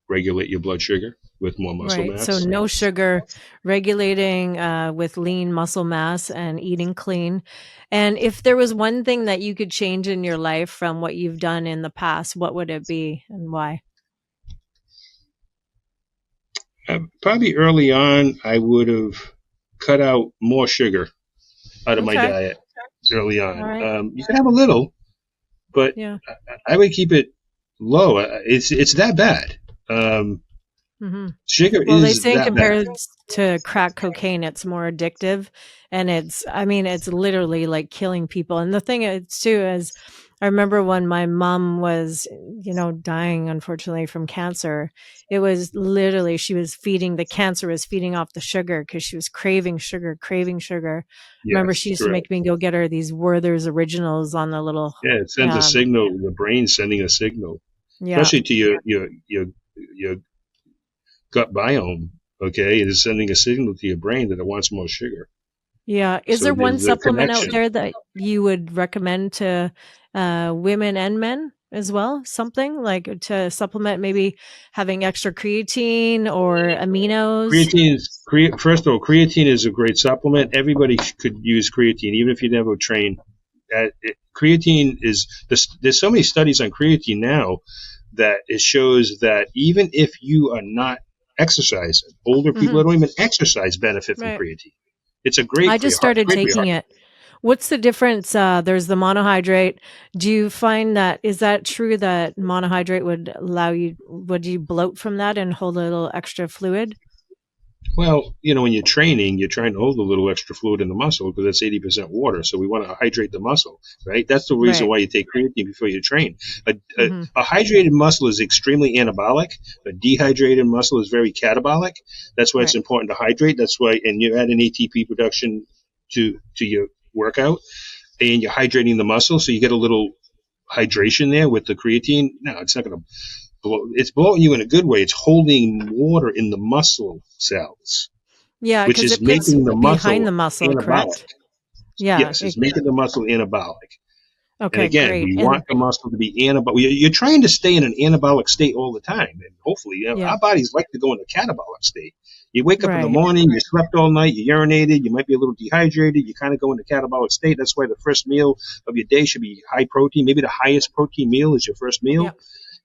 regulate your blood sugar with more muscle Right. mass. So no sugar, regulating with lean muscle mass and eating clean. And if there was one thing that you could change in your life from what you've done in the past, what would it be and why? Probably early on, I would have cut out more sugar out of my Okay. diet early on. All right. You can have a little, but Yeah. I would keep it low. It's that bad. Sugar Well, they is say that bad. compared to crack cocaine, it's more addictive. And it's literally like killing people. And the thing is, too, is I remember when my mom was, dying, unfortunately, from cancer, it was literally, the cancer was feeding off the sugar because she was craving sugar. Remember, Yes, she used to correct. make me go get her these Werther's Originals on the little, Yeah, it sends a signal. The brain's sending a signal, yeah. especially to your gut biome. Okay, it is sending a signal to your brain that it wants more sugar. Yeah. Is So there one there's a supplement out connection. there that you would recommend to women and men as well? Something like to supplement, maybe having extra creatine or aminos? First of all, creatine is a great supplement. Everybody could use creatine, even if you never train. Creatine there's so many studies on creatine now that it shows that even if you are not exercising, older people that don't even exercise benefit from Right. creatine. It's a great I for your just heart. started Great for your taking heart. it. What's the difference? There's the monohydrate. Do you find is that true that monohydrate would you bloat from that and hold a little extra fluid? Well, when you're training, you're trying to hold a little extra fluid in the muscle because it's 80% water. So we want to hydrate the muscle, right? That's the reason Right. why you take creatine before you train. A Mhm. hydrated muscle is extremely anabolic. A dehydrated muscle is very catabolic. That's why it's Right. important to hydrate. That's why, and you add an ATP production to your workout, and you're hydrating the muscle, so you get a little hydration there with the creatine. No, it's not going to blow. It's blowing you in a good way. It's holding water in the muscle cells, Yeah, which because is it gets making the behind muscle the muscle, anabolic. correct? Yeah. Yes, it's making the muscle anabolic. And Okay, again, great. we want And the muscle to be anabolic. You're trying to stay in an anabolic state all the time. And hopefully, yeah, our bodies like to go in a catabolic state. You wake up in the right. morning, you slept all night, you urinated, you might be a little dehydrated, you kind of go into catabolic state. That's why the first meal of your day should be high protein. Maybe the highest protein meal is your first meal. Yeah.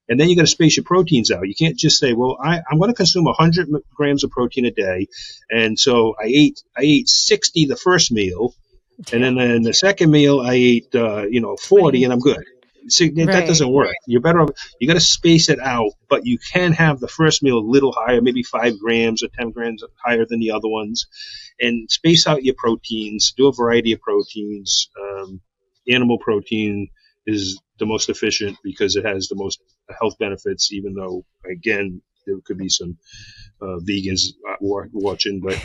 And then you got to space your proteins out. You can't just say, well, I'm going to consume 100 grams of protein a day. And so I ate 60 the first meal. And Yeah. then in the second meal, I ate, 40 20. and I'm good. See, that Right. doesn't work. You're better off, you got to space it out, but you can have the first meal a little higher, maybe 5 grams or 10 grams higher than the other ones, and space out your proteins, do a variety of proteins. Animal protein is the most efficient because it has the most health benefits, even though, again, there could be some vegans watching, but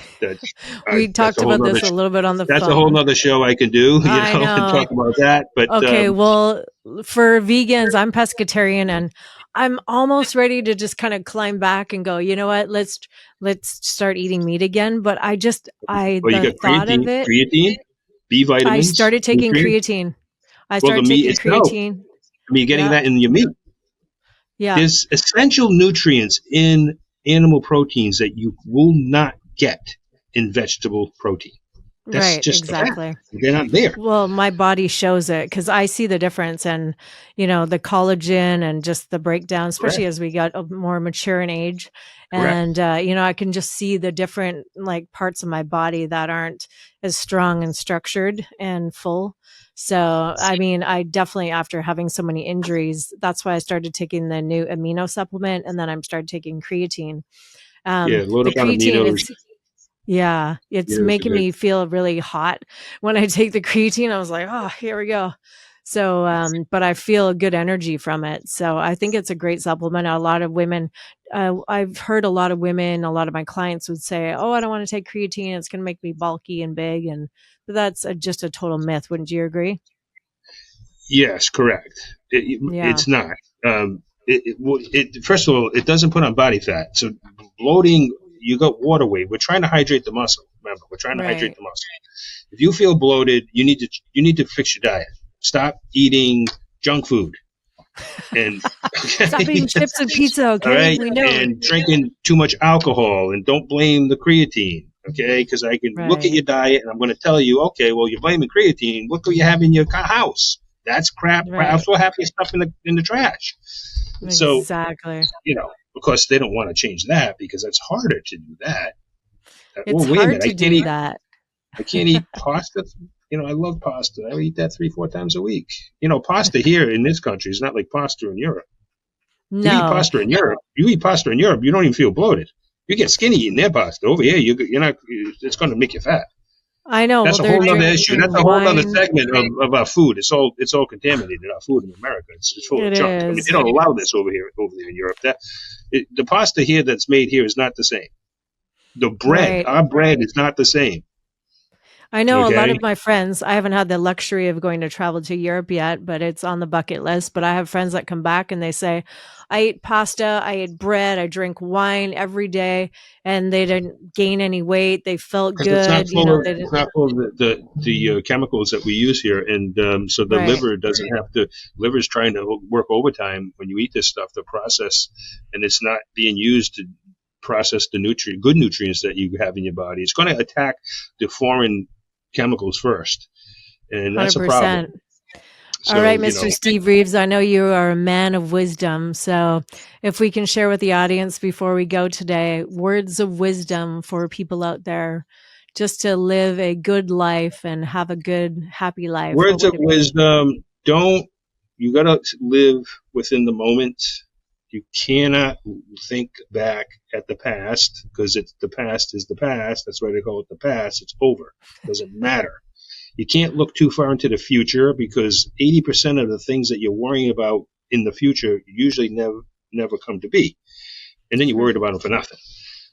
We that's talked a whole about nother this a little bit on the that's a whole phone. nother show I can do, I and know. talk about that. But Okay, well, for vegans, I'm pescatarian and I'm almost ready to just kind of climb back and go, you know what? Let's start eating meat again, but well, you the got thought of it, B I vitamins, started taking nutrients. creatine. I Well, the started meat taking itself. creatine. I mean, you're getting Yeah. that in your meat. Yeah. There's essential nutrients in animal proteins that you will not get in vegetable protein. That's Right, just a fact. exactly. They're not there. Well, my body shows it because I see the difference and, the collagen and just the breakdown, especially Correct. as we got more mature in age. Correct. And, I can just see the different like parts of my body that aren't as strong and structured and full. So, I mean, I definitely, after having so many injuries, that's why I started taking the new amino supplement and then I started taking creatine. Load The up on creatine, aminos. it's Aminos are making good. me feel really hot when I take the creatine. I was like, oh, here we go. So, but I feel good energy from it. So I think it's a great supplement. A lot of women, I've heard a lot of women, a lot of my clients would say, oh, I don't want to take creatine. It's going to make me bulky and big. But that's just a total myth. Wouldn't you agree? Yes, correct. Yeah. It's not. First of all, it doesn't put on body fat. So bloating, you got water weight. We're trying to hydrate the muscle. Remember, we're trying to hydrate Right. the muscle. If you feel bloated, you need to fix your diet. Stop eating junk food. And Stop eating chips and pizza. all Okay. right, We know. and drinking too much alcohol, and don't blame the creatine. Okay, because I can look at Right. your diet and I'm going to tell you, okay, well, you're blaming creatine. Look what you have in your house. That's crap. Right. Perhaps we'll have your stuff in the trash. So, Exactly. of course, they don't want to change that because it's harder to do that. It's Well, wait a hard minute, to do that. I can't eat pasta. I love pasta. I eat that 3-4 times a week. Pasta here in this country is not like pasta in Europe. You eat No, pasta in Europe. You don't even feel bloated. You get skinny eating their pasta. Over here, you're not. It's going to make you fat. I know. Well, That's a they're whole other issue. drinking That's a whole other wine. segment of our food. It's all contaminated. Our food in America, it's full of It junk. I mean, they is. don't allow this over there in Europe. The pasta here that's made here is not the same. The bread, Right. our bread is not the same. I know a lot Okay, of my friends, I haven't had the luxury of going to travel to Europe yet, but it's on the bucket list. But I have friends that come back and they say, I ate pasta, I ate bread, I drink wine every day, and they didn't gain any weight. They felt because it's not good. full of They didn't. the chemicals that we use here, and so the Right. liver doesn't have to. Liver's trying to work overtime when you eat this stuff to process, and it's not being used to process the good nutrients that you have in your body. It's going to attack the foreign chemicals first, and that's a problem. 100%. All So right, Mr. Steve Reeves, I know you are a man of wisdom. So if we can share with the audience before we go today, words of wisdom for people out there just to live a good life and have a good, happy life, what words of would it be? wisdom: you got to live within the moment. You cannot think back at the past because the past is the past. That's why they call it the past. It's over. Doesn't matter. You can't look too far into the future because 80% of the things that you're worrying about in the future usually never come to be, and then you're worried True. about them for nothing.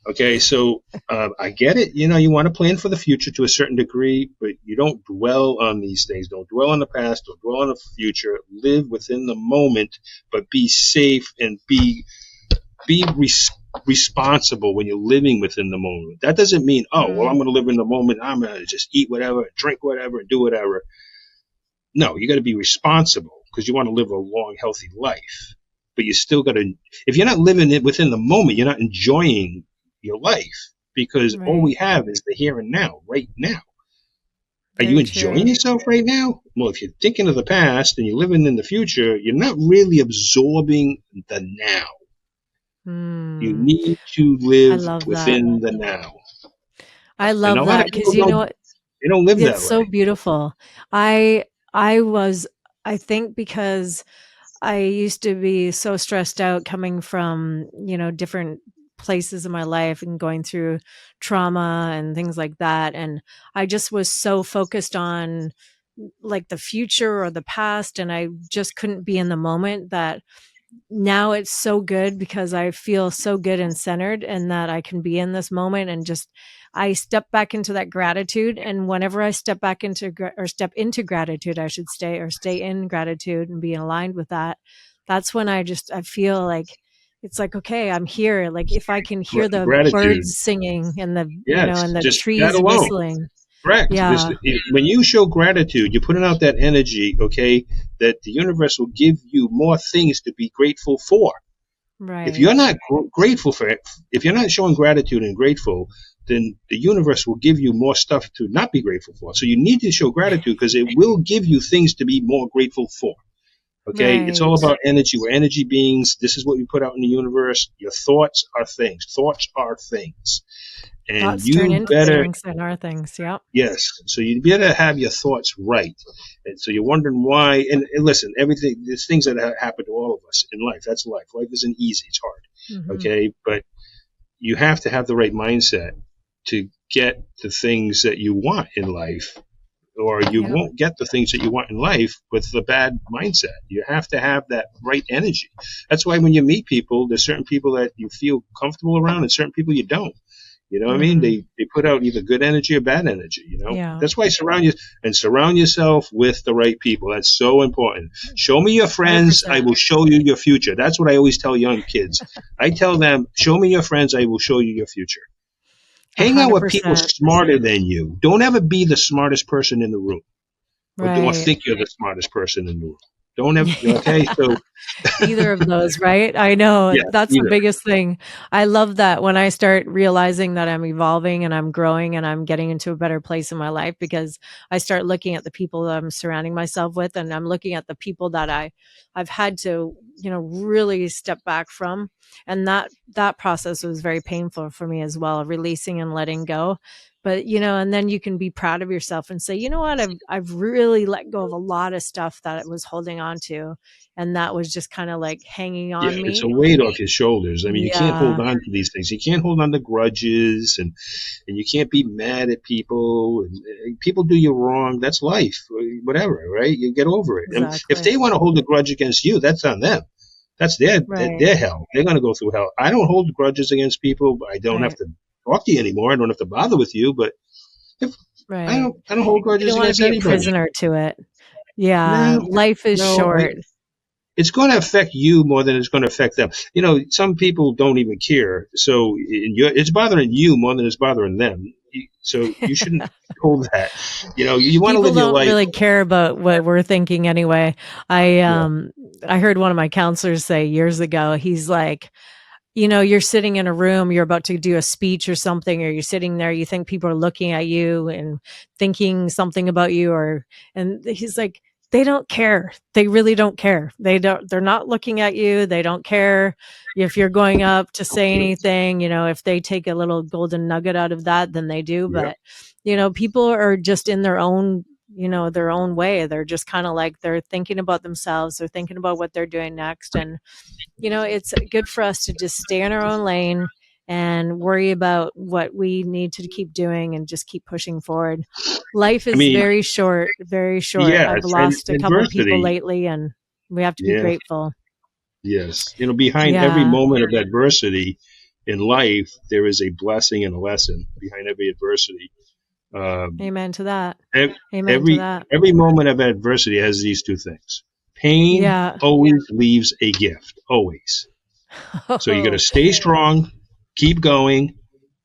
Okay, so I get it. You want to plan for the future to a certain degree, but you don't dwell on these things. Don't dwell on the past. Don't dwell on the future. Live within the moment, but be safe and be responsible when you're living within the moment. That doesn't mean, oh, well, I'm Mm, going to live in the moment. I'm going to just eat whatever, drink whatever, and do whatever. No, you got to be responsible because you want to live a long, healthy life. But you still got to, if you're not living it within the moment, you're not enjoying your life because all we right. have is the here and now, right now. Are you Very enjoying true. yourself right now? Well, if you're thinking of the past and you're living in the future, you're not really absorbing the now. You Hmm. need to I live love that. within the now. I And a love lot of that people because you know what? they don't live It's that so way. beautiful. I I was I think because I used to be so stressed out coming from, different places in my life and going through trauma and things like that. And I just was so focused on like the future or the past. And I just couldn't be in the moment that now it's so good because I feel so good and centered and that I can be in this moment and just I step back into that gratitude. And whenever I step back into or step into gratitude, I should stay in gratitude and be aligned with that. That's when I feel like it's like, okay, I'm here. Like if I can hear the Gratitude. birds singing and Yes, and the just that trees alone. whistling. Correct. Yeah. When you show gratitude, you're putting out that energy, okay, that the universe will give you more things to be grateful for. If you're Right. not grateful for it, if you're not showing gratitude and grateful, then the universe will give you more stuff to not be grateful for. So you need to show gratitude because it will give you things to be more grateful for. Okay, it's all Right. about energy. We're energy beings. This is what we put out in the universe. Your thoughts are things. Thoughts are things. And Thoughts turn you into better, things and are things. Yep. yes. So you better have your thoughts right. And so you're wondering why. And listen, everything, there's things that happen to all of us in life. That's life. Life isn't easy. It's hard. Hmm. Okay. But you have to have the right mindset to get the things that you want in life, or you Yeah. won't get the things that you want in life with the bad mindset. You have to have that right energy. That's why when you meet people, there's certain people that you feel comfortable around and certain people you don't. You know what I mean? Mhm. They put out either good energy or bad energy, Yeah. That's why surround yourself with the right people. That's so important. Show me your friends, I 100%. will show you your future. That's what I always tell young kids. I tell them, show me your friends, I will show you your future. Hang out with people 100%. smarter than you. Don't ever be the smartest person in the room, or Right. think you're the smartest person in the room. Don't ever. Okay, so Either of those, right? I know yeah, that's the either. biggest thing. I love that when I start realizing that I'm evolving and I'm growing and I'm getting into a better place in my life, because I start looking at the people that I'm surrounding myself with, and I'm looking at the people that I've had to, really step back from. And that process was very painful for me as well, releasing and letting go. But and then you can be proud of yourself and say, you know what, I've really let go of a lot of stuff that I was holding on to, and that was just kind of like hanging Yeah, on it's a me. weight off your shoulders. I mean, you can't hold Yeah, on to these things. You can't hold on to grudges, and you can't be mad at people. And people do you wrong. That's life. Whatever, right? You get over it. And if exactly. they want to hold a grudge against you, that's on them. That's Right, their hell. They're going to go through hell. I don't hold grudges against people. I don't have right, to talk to you anymore. I don't have to bother with you. But if right. I don't hold You grudges don't want to against be a anybody. prisoner to it. Yeah, No, life is no. short. It's going to affect you more than it's going to affect them. Some people don't even care. So it's bothering you more than it's bothering them. So you shouldn't hold that. You want to People live your don't life. really care about what we're thinking anyway. I Yeah, um I heard one of my counselors say years ago, he's like, you're sitting in a room, you're about to do a speech or something, or you're sitting there, you think people are looking at you and thinking something about you, and he's like, they don't care. They really don't care. They're not looking at you. They don't care if you're going up to say anything, if they take a little golden nugget out of that, then they do. yeah. But, people are just in their own way. They're just kind of like, they're thinking about themselves. They're thinking about what they're doing next. And it's good for us to just stay in our own lane and worry about what we need to keep doing and just keep pushing forward. Life I is mean, very short, very short. yes, I've and lost a couple people adversity. lately, and we have to be Yeah, grateful. yes. Behind every Yeah. moment of adversity in life, there is a blessing and a lesson behind every adversity. Um, Amen to that. ev- Amen to every that. every moment of adversity has these two things. Pain Yeah. always leaves a gift, always. So you got to Oh, stay strong, keep going.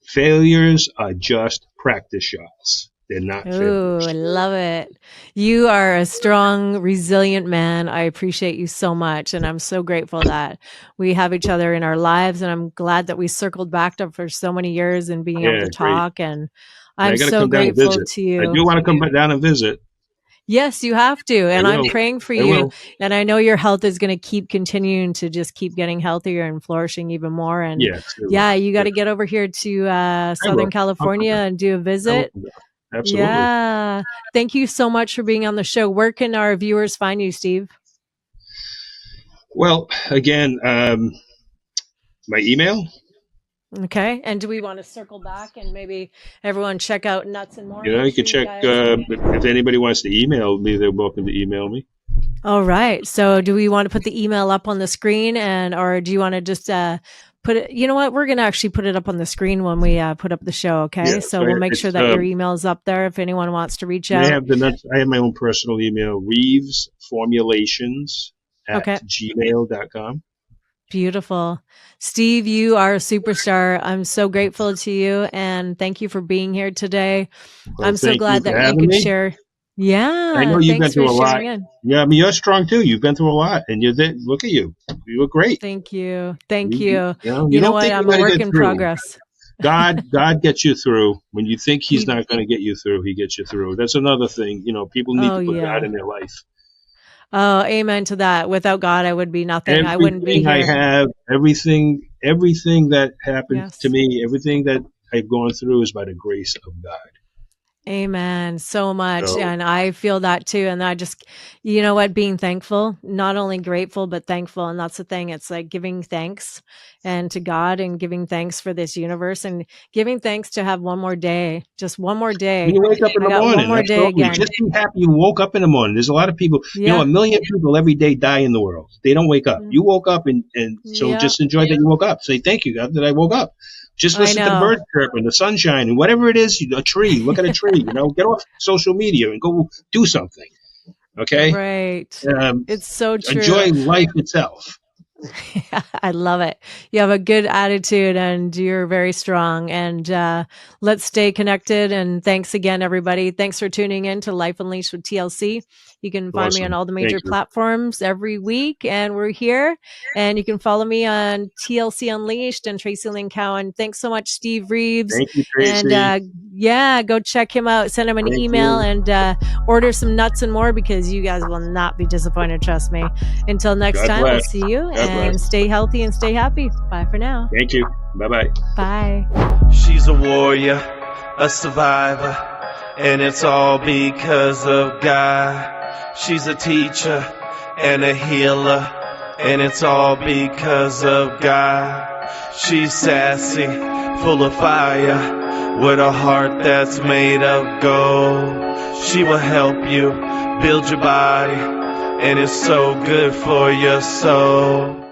Failures are just practice shots. They're not ooh, I failures. love it. You are a strong, resilient man. I appreciate you so much. And I'm so grateful that we have each other in our lives. And I'm glad that we circled back to for so many years and being able Yeah, to great. talk. And And I'm I got to so come down and grateful visit. to I you. do want to come down and visit. Yes, you have to. I And I'm will. praying for I you. will. And I know your health is going to keep continuing to just keep getting healthier and flourishing even more. And Yes, I will. yeah, you got Yeah, to get over here to I Southern will. I'll come California down. and do a I will visit. come down. Absolutely. Yeah. Thank you so much for being on the show. Where can our viewers find you, Steve? Well, again, my email. Okay. And do we want to circle back and maybe everyone check out Nuts and More? Make You sure can you check guys. if anybody wants to email me. They're welcome to email me. All right. So do we want to put the email up on the screen, or do you want to just put it? You know what? We're going to actually put it up on the screen when we put up the show. Yeah. Okay. So So we'll make sure it's that your email is up there if anyone wants to reach and I out. have I have my own personal email, Reeves Formulations at Okay. gmail.com. Beautiful. Steve, you are a superstar. I'm so grateful to you and thank you for being here today. Well, I'm so thank you glad for that you having could me. share. I Yeah. know you've been Thanks for through a lot. sharing in. Yeah, I mean, you're strong too. You've been through a lot, and look at you. You look great. Thank you. Thank You, you. you You know don't what? think you're I'm a going to work get in through. progress. God gets you through. When you think He's He, not going to get you through, He gets you through. That's another thing. People need oh, to put God yeah. in their life. Oh, amen to that. Without God, I would be nothing. I wouldn't be Everything I here. have, everything that happened to Yes. me, everything that I've gone through is by the grace of God. Amen. So much. So And I feel that too. And I just, you know what, being thankful, not only grateful, but thankful. And that's the thing. It's like giving thanks and to God and giving thanks for this universe and giving thanks to have one more day, just one more when day. you wake up in I the got one morning, more that's day all. again. Just be happy you woke up in the morning. There's a lot of people, Yeah. 1 million people every day die in the world. They don't wake up. You woke up, and so Yeah. just enjoy that you woke up. Say, thank you, God, that I woke up. Just I listen to the know. birds chirping, the sunshine, and whatever it is, a tree. Look at a tree. Get off social media and go do something. Okay? Right. It's so true. Enjoy life itself. I love it. You have a good attitude and you're very strong. And let's stay connected. And thanks again, everybody. Thanks for tuning in to Life Unleashed with TLC. You can find me on all the major platforms every week. And we're here. And you can follow me on TLC Unleashed and Traci Lynn Cowan. Thanks so much, Steve Reeves. Thank you, Traci. And yeah, go check him out. Send him an email and order some nuts and more because you guys will not be disappointed. Trust me. Until next time, we'll see you and stay healthy and stay happy. Bye for now. Thank you. Bye-bye. Bye. She's a warrior, a survivor, and it's all because of God. She's a teacher and a healer, and it's all because of God. She's sassy, full of fire, with a heart that's made of gold. She will help you build your body, and it's so good for your soul.